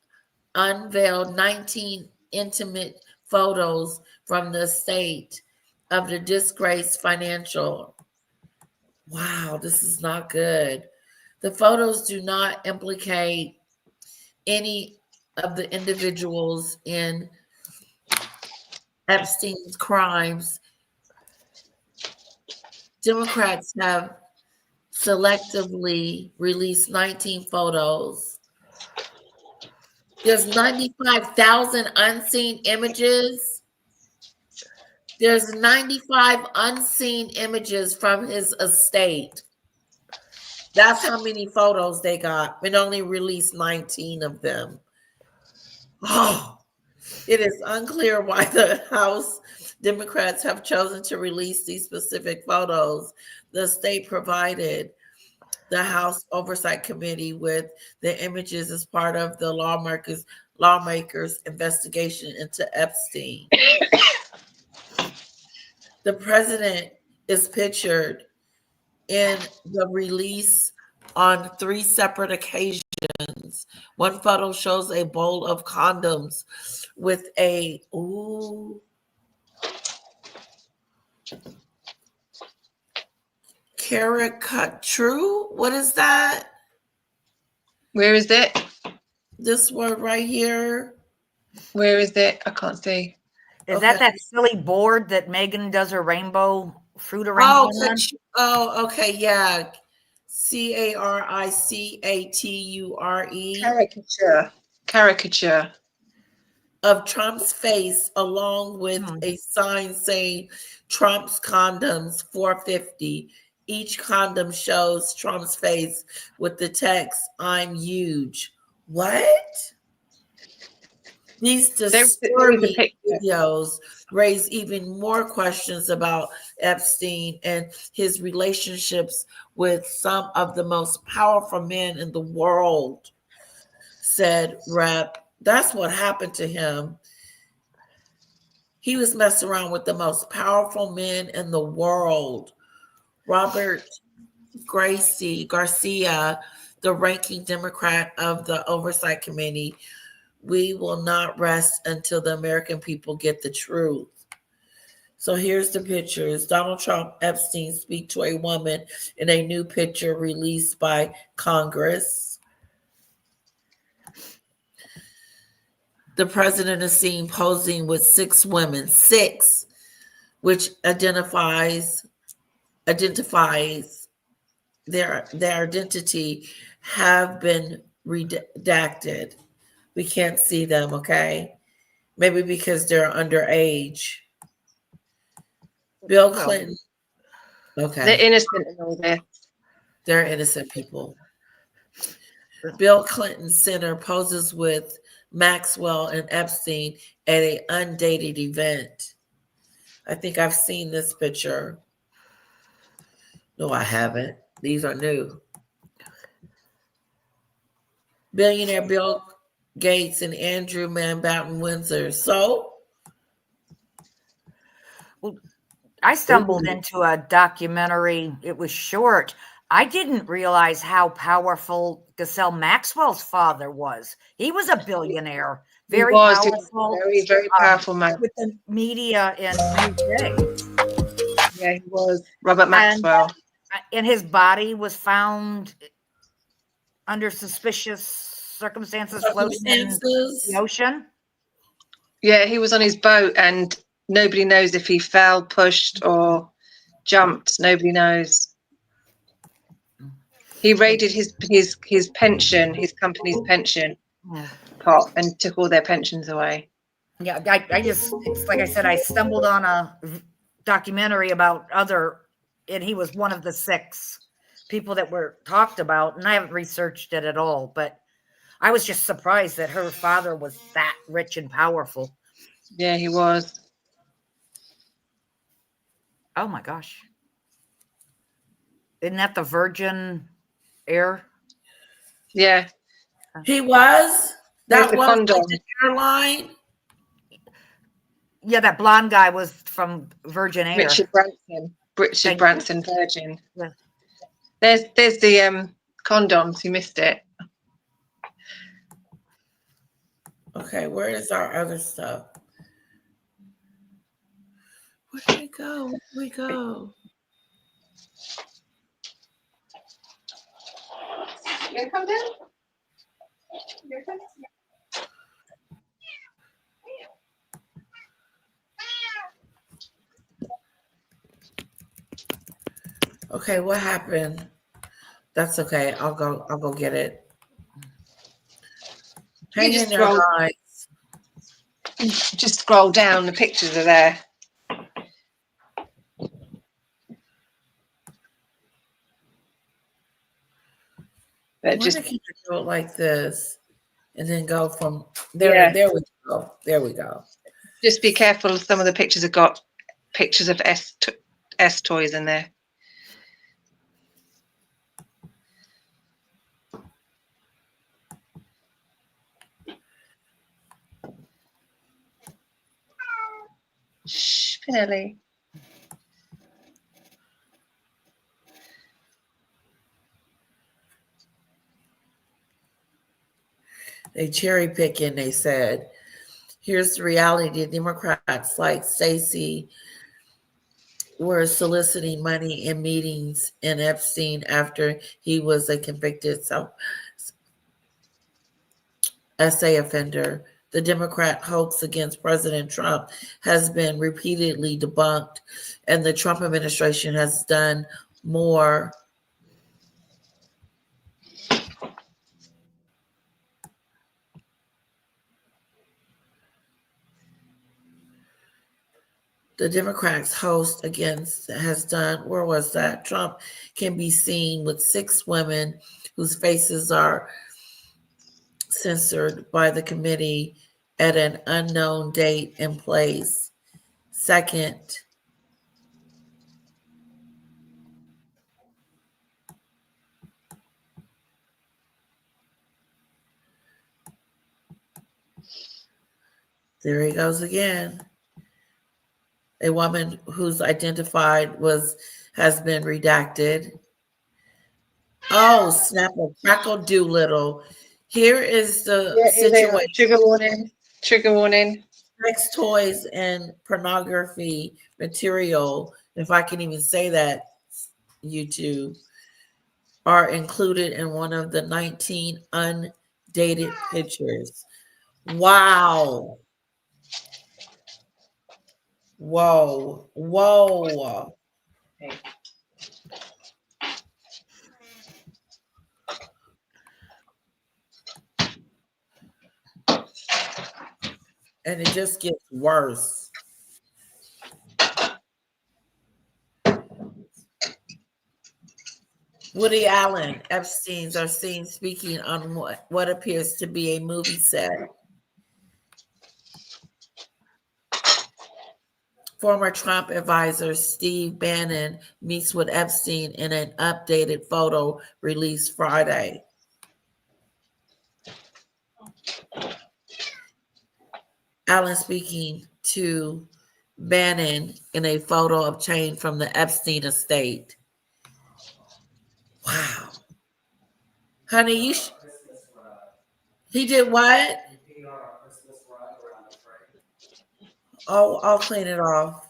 unveiled 19 intimate photos from the estate of the disgraced financial. Wow, this is not good. The photos do not implicate any of the individuals in Epstein's crimes. Democrats have selectively released 19 photos. There's 95,000 unseen images. There's 95 unseen images from his estate. That's how many photos they got, and only released 19 of them. Oh, it is unclear why the House Democrats have chosen to release these specific photos. The state provided the House Oversight Committee with the images as part of the lawmakers' investigation into Epstein. The president is pictured in the release on 3 separate occasions. One photo shows a bowl of condoms with a caricature. What is that? Where is it? This word right here. Where is it? I can't see. Is that silly board that Megan does her rainbow fruit Oh, arrangement on? Okay, yeah. Caricature. Caricature. Of Trump's face, along with a sign saying Trump's condoms $4.50. Each condom shows Trump's face with the text, "I'm huge." What? These disturbing videos raise even more questions about Epstein and his relationships with some of the most powerful men in the world, said Rep. That's what happened to him. He was messing around with the most powerful men in the world. Robert Garcia, the ranking Democrat of the Oversight Committee, we will not rest until the American people get the truth. So here's the pictures. Donald Trump, Epstein speak to a woman in a new picture released by Congress. The president is seen posing with 6 women, 6, which identifies their identity have been redacted. We can't see them, okay? Maybe because they're underage. Bill Clinton. Okay. They're innocent in all this. They're innocent people. Bill Clinton Center poses with Maxwell and Epstein at an undated event. I think I've seen this picture. No, I haven't. These are new. Billionaire Bill Gates and Andrew Mountbatten Windsor. So? Well, I stumbled into a documentary. It was short. I didn't realize how powerful Ghislaine Maxwell's father was. He was a billionaire. Very powerful. Very, very powerful man. With the media in UK. Yeah, he was. Robert Maxwell. And his body was found under suspicious circumstances floating in the ocean. Yeah, he was on his boat and nobody knows if he fell, pushed, or jumped. Nobody knows. He raided his pension, his company's pension pot, and took all their pensions away. Yeah, it's like I said, I stumbled on a documentary about and he was one of the 6 people that were talked about, and I haven't researched it at all, but I was just surprised that her father was that rich and powerful. Yeah, he was. Oh my gosh. Isn't that the Virgin Air? Yeah. He was? That was the airline? Yeah, that blonde guy was from Virgin Air. Richard Branson, Virgin. Yeah. There's the condoms. You missed it. Okay, where is our other stuff? Where did it go? Where did we go? You gonna come down? You're coming? Okay, what happened? That's okay. I'll go get it. You Hang in there, guys. just scroll down, the pictures are there. But Why just can't you do it like this and then go from there? yeah, There we go. There we go. just be careful. Some of the pictures have got pictures of S toys in there. Shh, Pinelli. They cherry picking, they said. Here's the reality. Democrats like Stacey were soliciting money in meetings in Epstein after he was a convicted SA offender. The Democrat hoax against President Trump has been repeatedly debunked, and the Trump administration has done more the Democrats' host against has done. Where was that? Trump can be seen with 6 women whose faces are censored by the committee at an unknown date and place. Second, there he goes again. A woman who's identified has been redacted. Oh, snap a crackle doolittle. Here is the situation. Trigger warning. Trigger warning. Sex toys and pornography material, if I can even say that, YouTube, are included in one of the 19 undated pictures. Wow. Whoa. Whoa. And it just gets worse. Woody Allen, Epstein's are seen speaking on what appears to be a movie set. Former Trump advisor Steve Bannon meets with Epstein in an updated photo released Friday. Allen speaking to Bannon in a photo obtained from the Epstein estate. Wow. Honey, he did what? Oh, I'll clean it off.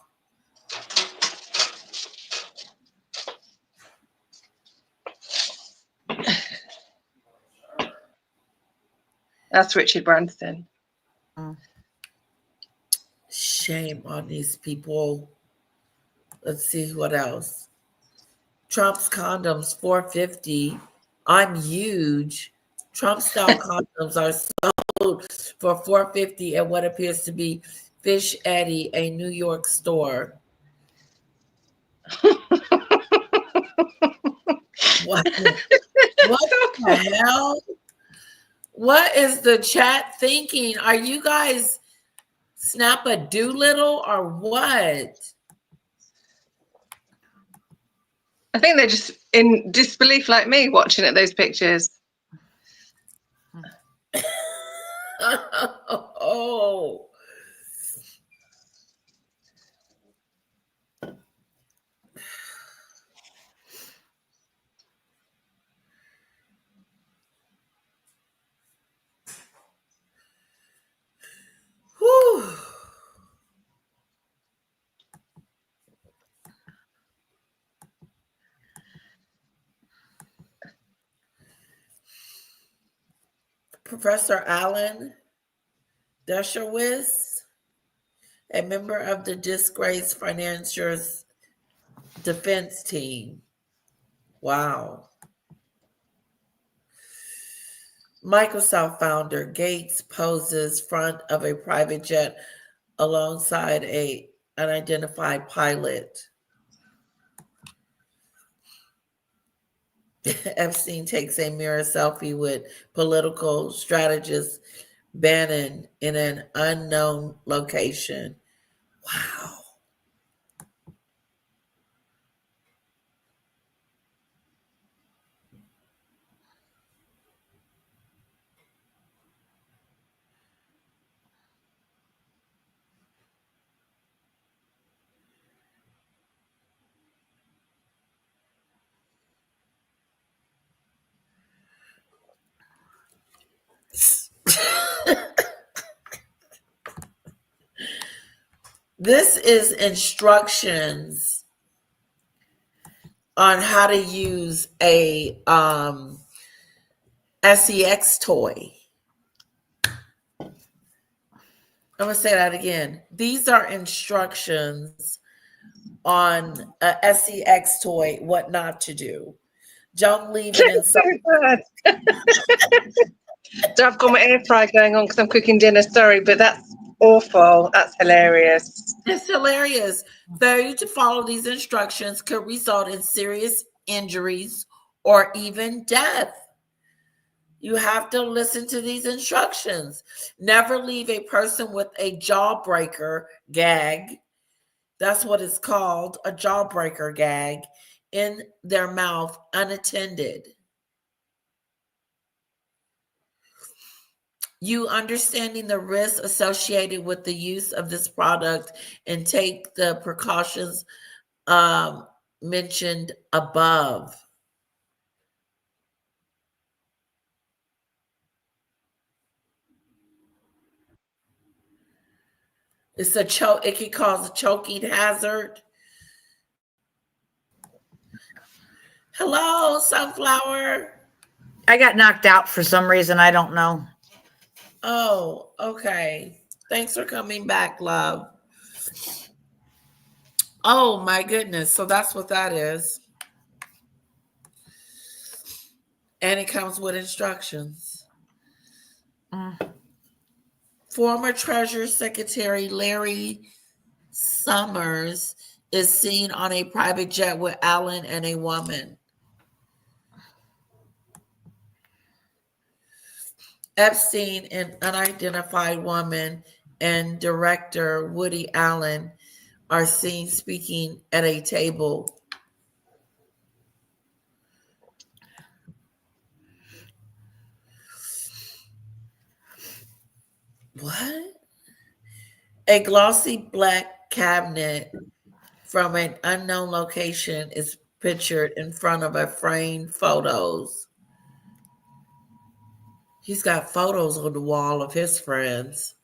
That's Richard Branson. Shame on these people. Let's see what else. Trump's condoms, $450. I'm huge. Trump style condoms are sold for $450 at what appears to be Fish Eddie, a New York store. What the hell? What is the chat thinking? Are you guys snap a doolittle or what? I think they're just in disbelief like me watching at those pictures. Oh. Professor Alan Dershowitz, a member of the disgraced financiers defense team. Wow. Microsoft founder Gates poses front of a private jet alongside an unidentified pilot. Epstein takes a mirror selfie with political strategist Bannon in an unknown location. Wow. This is instructions on how to use a SEX toy. I'm going to say that again. These are instructions on a SEX toy, what not to do. Don't leave it in some. So I've got my air fryer going on because I'm cooking dinner. Sorry, but that's awful. That's hilarious. It's hilarious. Failure to follow these instructions could result in serious injuries or even death. You have to listen to these instructions. Never leave a person with a jawbreaker gag. That's what it's called, a jawbreaker gag, in their mouth unattended. You understanding the risks associated with the use of this product and take the precautions mentioned above. It's a choke. It can cause a choking hazard. Hello, sunflower. I got knocked out for some reason. I don't know. Oh, okay. Thanks for coming back, love. Oh my goodness. So that's what that is. And it comes with instructions. Former Treasury Secretary Larry Summers is seen on a private jet with Allen and a woman. Epstein, an unidentified woman, and director Woody Allen are seen speaking at a table. What? A glossy black cabinet from an unknown location is pictured in front of a framed photos. He's got photos on the wall of his friends.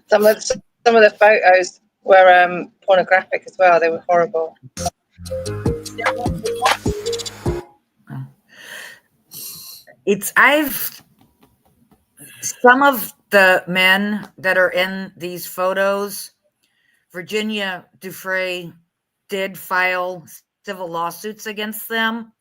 Some of the photos were pornographic as well. They were horrible. Some of the men that are in these photos, Virginia Dufresne did file civil lawsuits against them.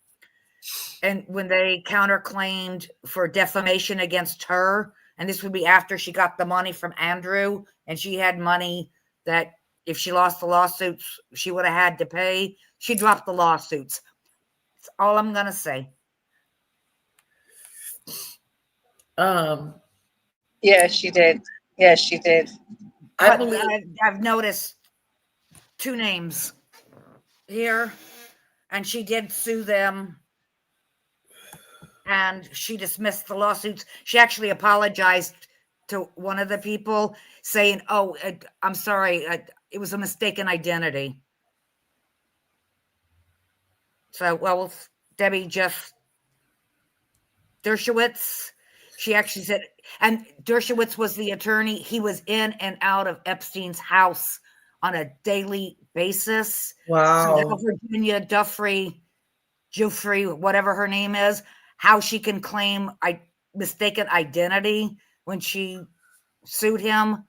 And when they counterclaimed for defamation against her, and this would be after she got the money from Andrew, and she had money that if she lost the lawsuits, she would have had to pay. She dropped the lawsuits. That's all I'm going to say. Yeah, she did. Yeah, she did. I've noticed two names here, and she did sue them, and she dismissed the lawsuits. She actually apologized to one of the people, saying, "Oh, I'm sorry, it was a mistaken identity." So, well, Debbie Jeff Dershowitz, she actually said, and Dershowitz was the attorney. He was in and out of Epstein's house on a daily basis. Wow. So how Virginia Giuffre, whatever her name is, how she can claim mistaken identity when she sued him.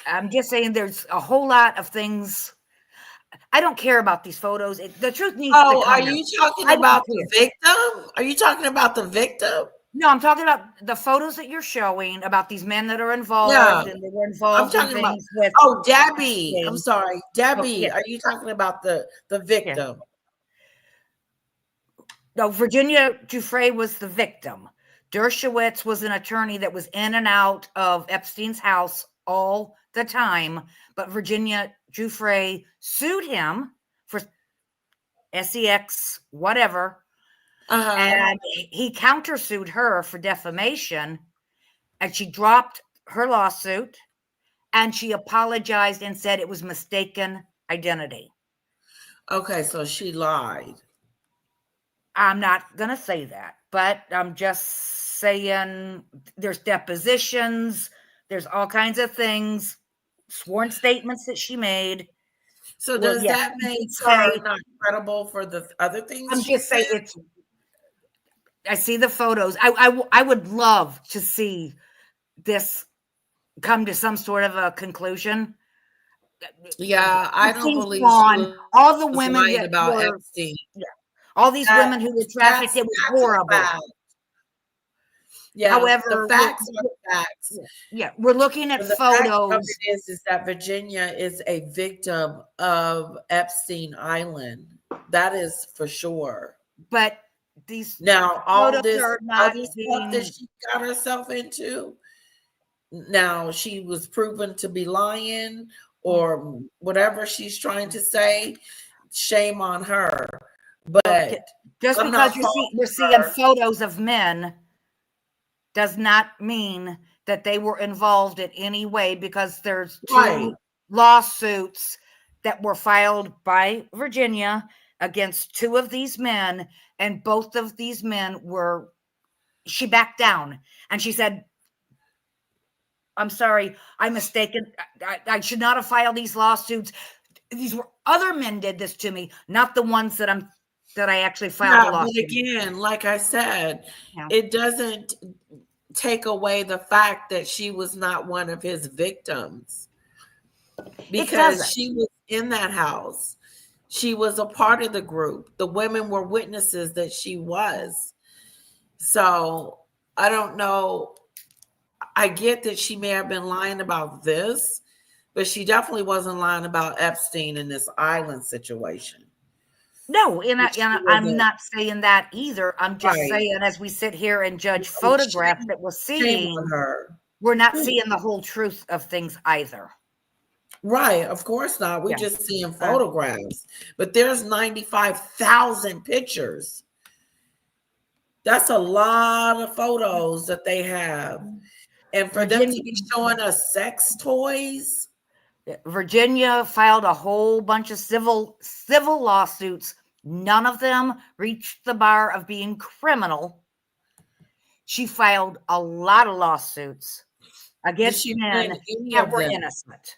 I'm just saying there's a whole lot of things. I don't care about these photos. The truth needs to come out. Are you talking about the victim? Are you talking about the victim? No, I'm talking about the photos that you're showing about these men that are involved, and they were involved in things with. Oh, Debbie. I'm sorry, Debbie. Yeah. Are you talking about the victim? Yeah. No, Virginia Giuffre was the victim. Dershowitz was an attorney that was in and out of Epstein's house all the time, but Virginia Giuffre sued him for sex, whatever. And he countersued her for defamation, and she dropped her lawsuit, and she apologized and said it was mistaken identity. Okay, so she lied. I'm not going to say that, but I'm just saying there's depositions, there's all kinds of things, sworn statements that she made. So does that make her not credible for the other things I'm she just saying said? I see the photos. I would love to see this come to some sort of a conclusion. Yeah, I don't believe all the women lying about Epstein. Yeah, all these women who were trafficked, it was horrible. Yeah, however, the facts are facts. Yeah, we're looking at the photos. Fact of it is that Virginia is a victim of Epstein Island. That is for sure. But these now all this are not other stuff that she got herself into. Now she was proven to be lying or whatever she's trying to say. Shame on her. But just because you're seeing photos of men does not mean that they were involved in any way, because there's two lawsuits that were filed by Virginia against two of these men, and both of these men she backed down and she said, I'm sorry, I'm mistaken. I should not have filed these lawsuits. These were other men did this to me, not the ones that I actually filed a lawsuit. But again, like I said, it doesn't take away the fact that she was not one of his victims, because she was in that house. She was a part of the group. The women were witnesses that she was. So I don't know. I get that she may have been lying about this, but she definitely wasn't lying about Epstein in this island situation. No, and I'm not saying that either. I'm just saying, as we sit here and judge photographs that we're seeing, we're not seeing the whole truth of things either. Right, of course not. We're just seeing photographs. But there's 95,000 pictures. That's a lot of photos that they have. And for them to be showing us sex toys. Virginia filed a whole bunch of civil lawsuits. None of them reached the bar of being criminal. She filed a lot of lawsuits against men that were innocent.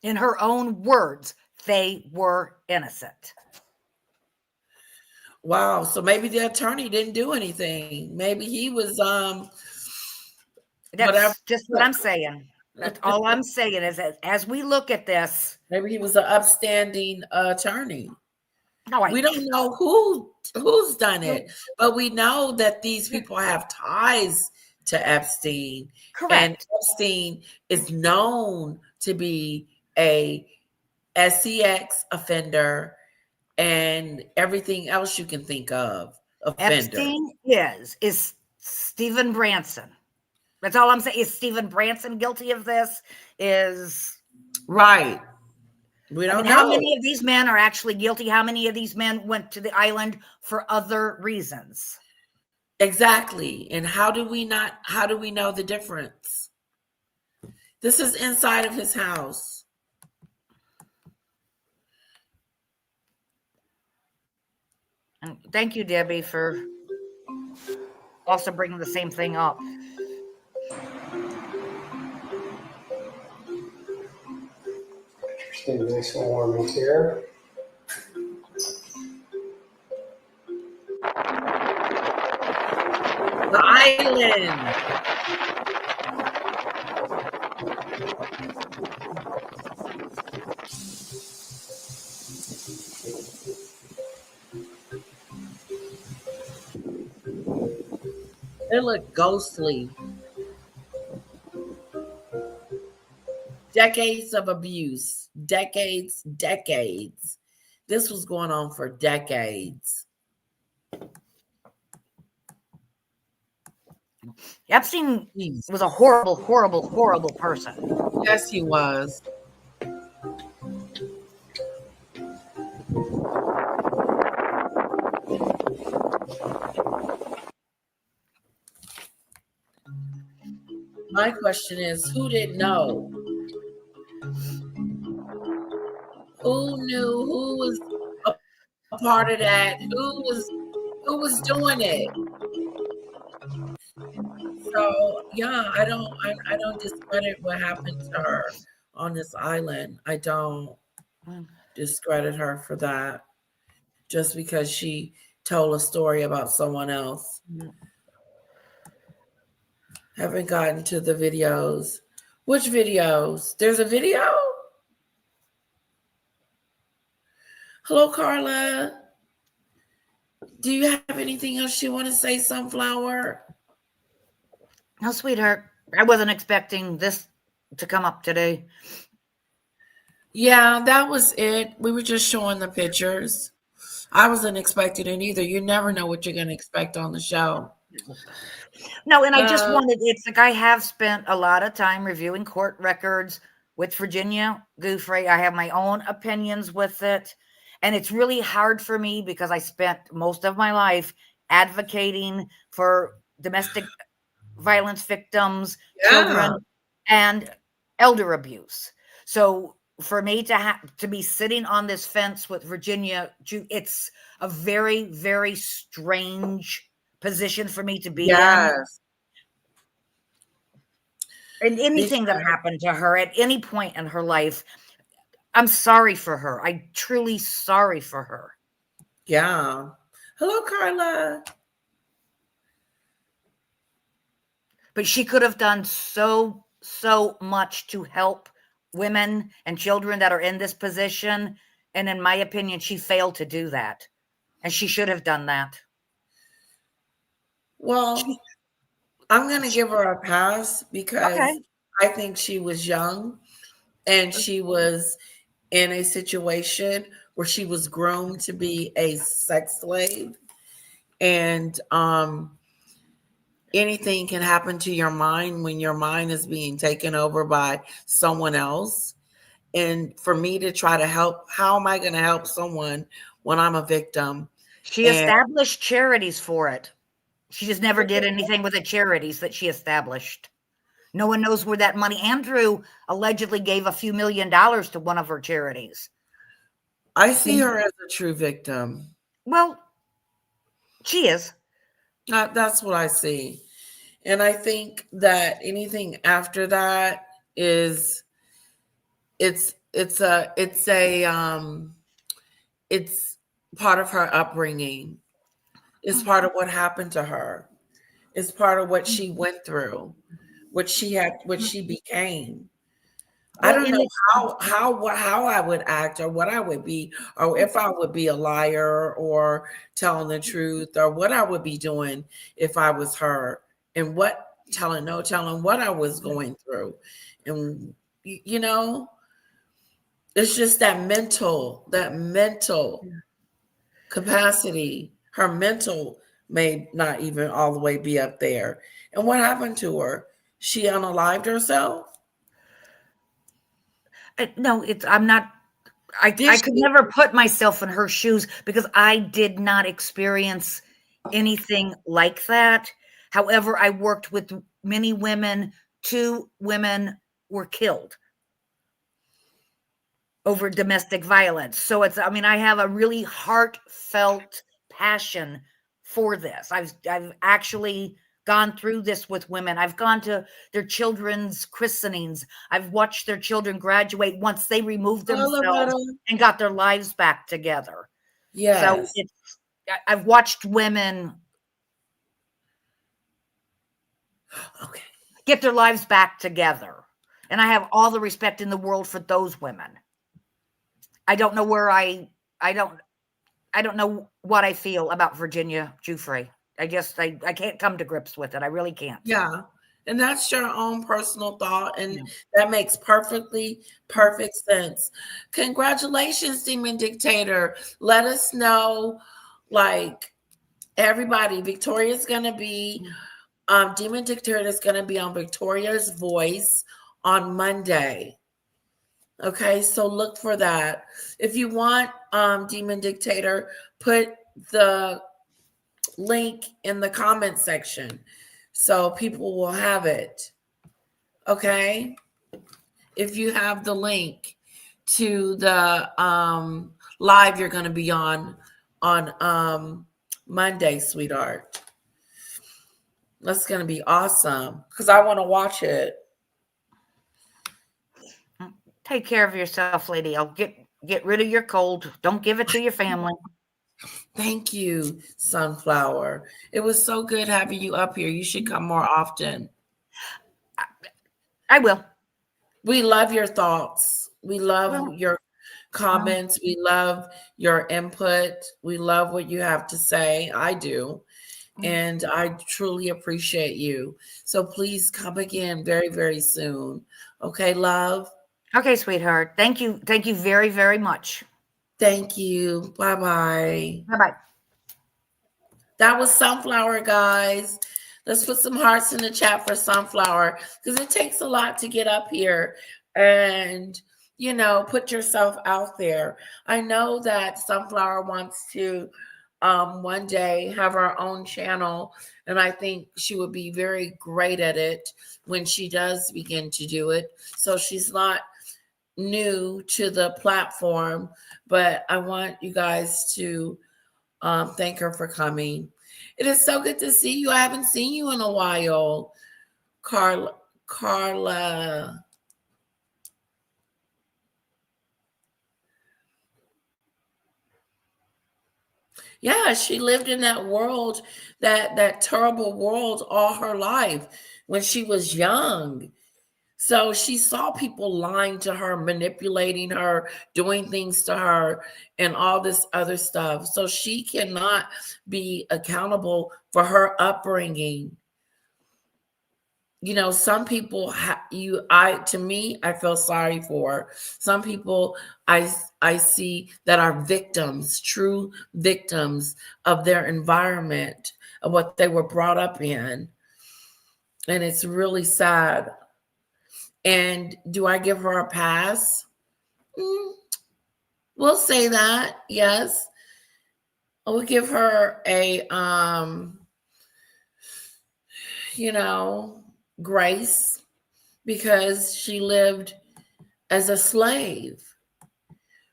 In her own words, they were innocent. Wow. So maybe the attorney didn't do anything. Maybe he was that's just what I'm saying. That's all I'm saying is that as we look at this, maybe he was an upstanding attorney. No, we don't know who's done it, but we know that these people have ties to Epstein. Correct. And Epstein is known to be a sex offender and everything else you can think of. Epstein is Stephen Branson. That's all I'm saying. Is Stephen Branson guilty of this? Right. We don't know. How many of these men are actually guilty? How many of these men went to the island for other reasons? Exactly. And how do we know the difference? This is inside of his house. And thank you, Debbie, for also bringing the same thing up. It's getting nice and warm in here. The island. It looked ghostly. Decades of abuse. Decades. This was going on for decades. Epstein was a horrible, horrible, horrible person. Yes, he was. My question is, who didn't know? Who knew? Who was a part of that? Who was doing it? So yeah, I don't discredit what happened to her on this island. I don't discredit her for that just because she told a story about someone else. Haven't gotten to the videos. Which videos? There's a video? Hello, Carla. Do you have anything else you want to say, Sunflower? No, sweetheart. I wasn't expecting this to come up today. Yeah, that was it. We were just showing the pictures. I wasn't expecting it either. You never know what you're going to expect on the show. No, and I just wanted, it's like I have spent a lot of time reviewing court records with Virginia Giuffre. I have my own opinions with it. And it's really hard for me because I spent most of my life advocating for domestic violence victims, children, and elder abuse. So for me to be sitting on this fence with Virginia, it's a very, very strange position for me to be in. And anything that happened to her at any point in her life, I'm sorry for her. I'm truly sorry for her. Yeah. Hello, Carla. But she could have done so much to help women and children that are in this position. And in my opinion, she failed to do that. And she should have done that. Well, I'm going to give her a pass because I think she was young and she was in a situation where she was groomed to be a sex slave. And anything can happen to your mind when your mind is being taken over by someone else. And for me to try to help, how am I going to help someone when I'm a victim? She established charities for it. She just never did anything with the charities that she established. No one knows where that money. Andrew allegedly gave a few $1 million to one of her charities. I see her as a true victim. Well, she is. That's what I see. And I think that anything after that is it's part of her upbringing. It's part of what happened to her. It's part of what she went through, what she became. I don't know how I would act or what I would be, or if I would be a liar or telling the truth, or what I would be doing if I was her, and telling what I was going through. And you know, it's just that mental capacity. Her mental may not even all the way be up there. And what happened to her? She unalived herself? No, I'm not. I could never put myself in her shoes because I did not experience anything like that. However, I worked with many women. 2 women were killed over domestic violence. So I have a really heartfelt passion for this. I've actually gone through this with women. I've gone to their children's christenings. I've watched their children graduate once they removed themselves and got their lives back together. Yes. So I've watched women get their lives back together. And I have all the respect in the world for those women. I don't know where I don't know what I feel about Virginia Giuffre. I can't come to grips with it. I really can't. Yeah. And that's your own personal thought. And that makes perfect sense. Congratulations, Demon Dictator. Let us know, like, everybody, Victoria's going to be, Demon Dictator is going to be on Victoria's Voice on Monday. Okay, so look for that. If you want Demon Dictator, put the link in the comment section so people will have it. Okay, if you have the link to the live you're going to be on Monday, sweetheart. That's going to be awesome because I want to watch it. Take care of yourself, lady. I'll get rid of your cold. Don't give it to your family. Thank you, Sunflower. It was so good having you up here. You should come more often. I will. We love your thoughts. We love your comments. We love your input. We love what you have to say. I do. And I truly appreciate you. So please come again very, very soon. Okay, love? Okay, sweetheart. Thank you. Thank you very, very much. Thank you. Bye-bye. Bye-bye. That was Sunflower, guys. Let's put some hearts in the chat for Sunflower because it takes a lot to get up here and, you know, put yourself out there. I know that Sunflower wants to one day have her own channel, and I think she would be very great at it when she does begin to do it. So she's not new to the platform, but I want you guys to thank her for coming. It is so good to see you. I haven't seen you in a while, Carla. Yeah, she lived in that world, that terrible world all her life when she was young. So she saw people lying to her, manipulating her, doing things to her, and all this other stuff. So she cannot be accountable for her upbringing. You know, some people to me, I feel sorry for. Some people I see that are victims, true victims of their environment, of what they were brought up in. And it's really sad. And do I give her a pass? We'll say that, yes. I will give her a grace because she lived as a slave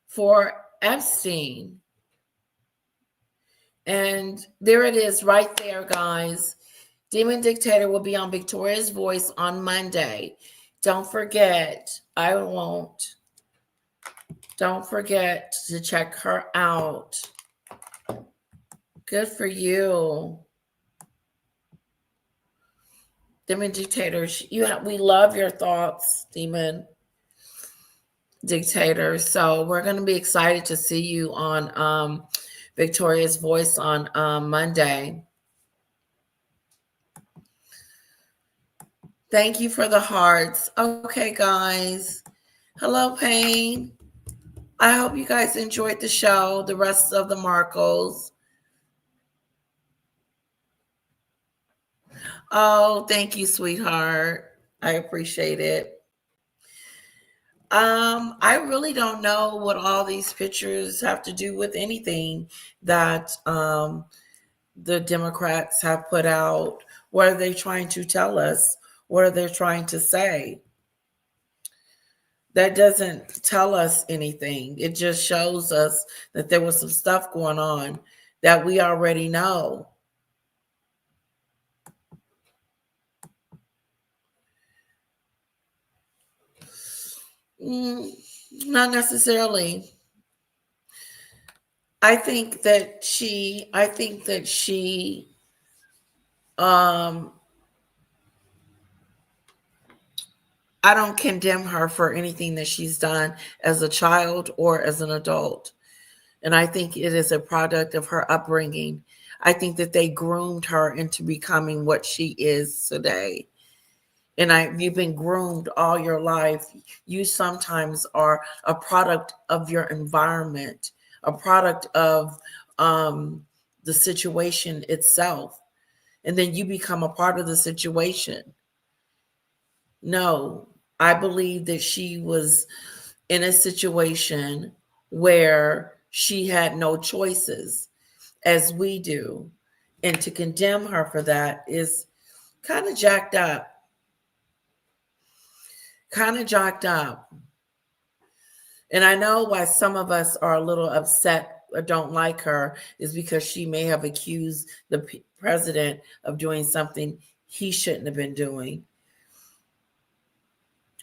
for Epstein. And there it is right there, guys. Demon Dictator will be on Victoria's Voice on Monday. Don't forget, don't forget to check her out. Good for you. Demon Dictator, we love your thoughts, Demon Dictator. So we're going to be excited to see you on Victoria's Voice on Monday. Thank you for the hearts. Okay, guys. Hello, Pain. I hope you guys enjoyed the show, the rest of the Markles. Oh, thank you, sweetheart. I appreciate it. I really don't know what all these pictures have to do with anything that the Democrats have put out. What are they trying to tell us? What are they trying to say? That doesn't tell us anything. It just shows us that there was some stuff going on that we already know. Not necessarily. I think that she I don't condemn her for anything that she's done as a child or as an adult. And I think it is a product of her upbringing. I think that they groomed her into becoming what she is today. And you've been groomed all your life. You sometimes are a product of your environment, a product of the situation itself. And then you become a part of the situation. No, I believe that she was in a situation where she had no choices as we do. And to condemn her for that is kind of jacked up. Kind of jacked up. And I know why some of us are a little upset or don't like her is because she may have accused the president of doing something he shouldn't have been doing.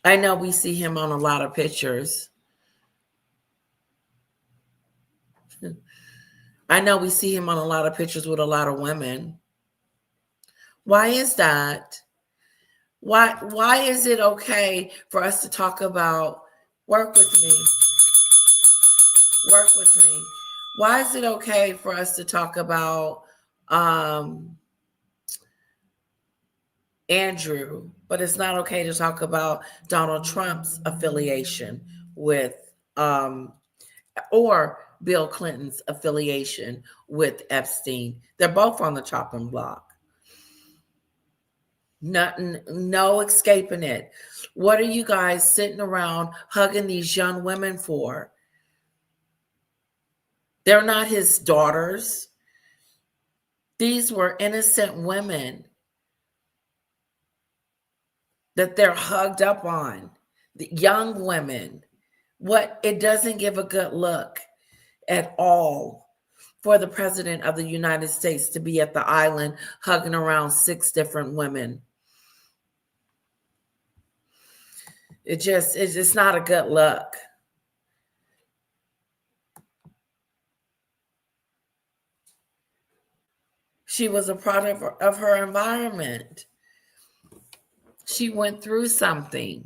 I know we see him on a lot of pictures. I know we see him on a lot of pictures with a lot of women. Why is that? Why is it okay for us to talk about work with me? Work with me. Why is it okay for us to talk about Andrew, but it's not okay to talk about Donald Trump's affiliation with or Bill Clinton's affiliation with Epstein? They're both on the chopping block. No escaping it. What are you guys sitting around hugging these young women for? They're not his daughters. These were innocent women that they're hugged up on. The young women. It doesn't give a good look at all for the president of the United States to be at the island hugging around 6 different women. It's not a good look. She was a product of her environment. She went through something.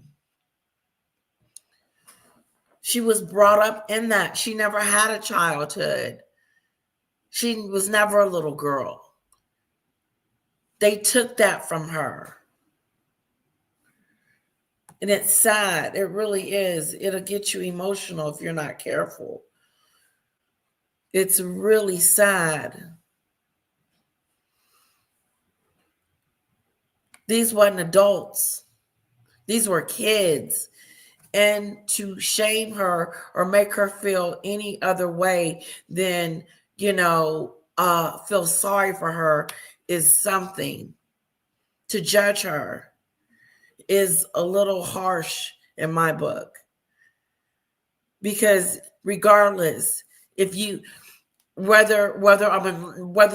She was brought up in that. She never had a childhood. She was never a little girl. They took that from her. And it's sad. It really is. It'll get you emotional if you're not careful. It's really sad. These weren't adults. These were kids. And to shame her or make her feel any other way than, feel sorry for her is something. To judge her is a little harsh in my book. Because regardless, whether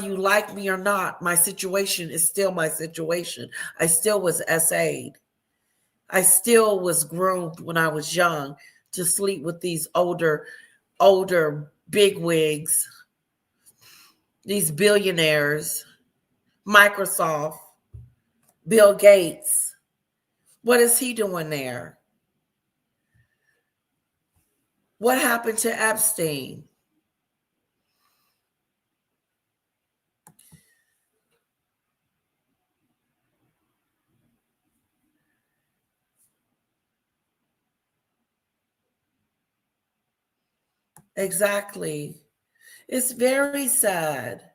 you like me or not, my situation is still my situation. I still was SA'd. I still was groomed when I was young to sleep with these older bigwigs, these billionaires, Microsoft, Bill Gates. What is he doing there? What happened to Epstein? Exactly. It's very sad.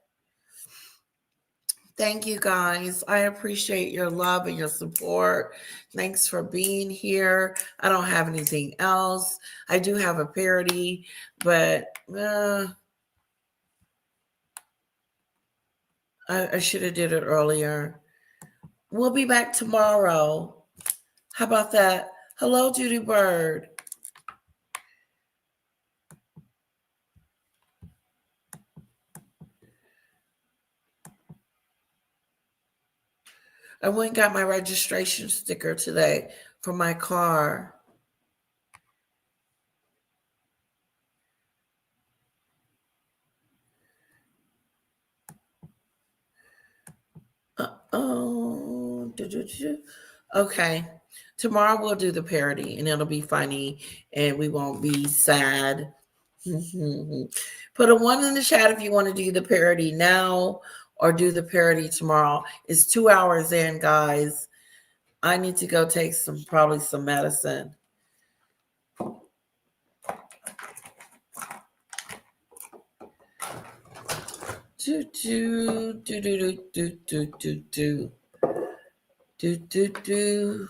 Thank you guys. I appreciate your love and your support. Thanks for being here. I don't have anything else. I do have a parody, but I should have did it earlier. We'll be back tomorrow. How about that? Hello, Judy Bird. I went and got my registration sticker today for my car. Oh, okay. Tomorrow we'll do the parody and it'll be funny and we won't be sad. Put a 1 in the chat if you want to do the parody now or do the parody tomorrow. It's 2 hours in, guys. I need to go take probably some medicine. Do do do do do do do do do do do.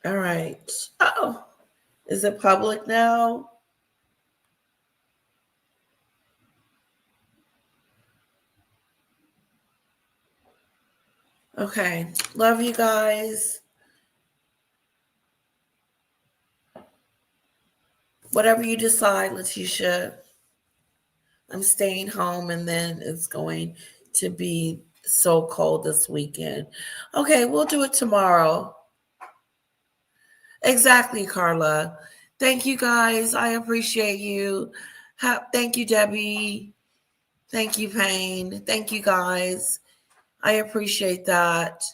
All right. Oh, is it public now? Okay. Love you guys. Whatever you decide, Letitia. I'm staying home and then it's going to be so cold this weekend. Okay, we'll do it tomorrow. Exactly, Carla. Thank you guys. I appreciate you. Thank you, Debbie. Thank you, Payne. Thank you, guys. I appreciate that.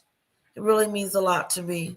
It really means a lot to me.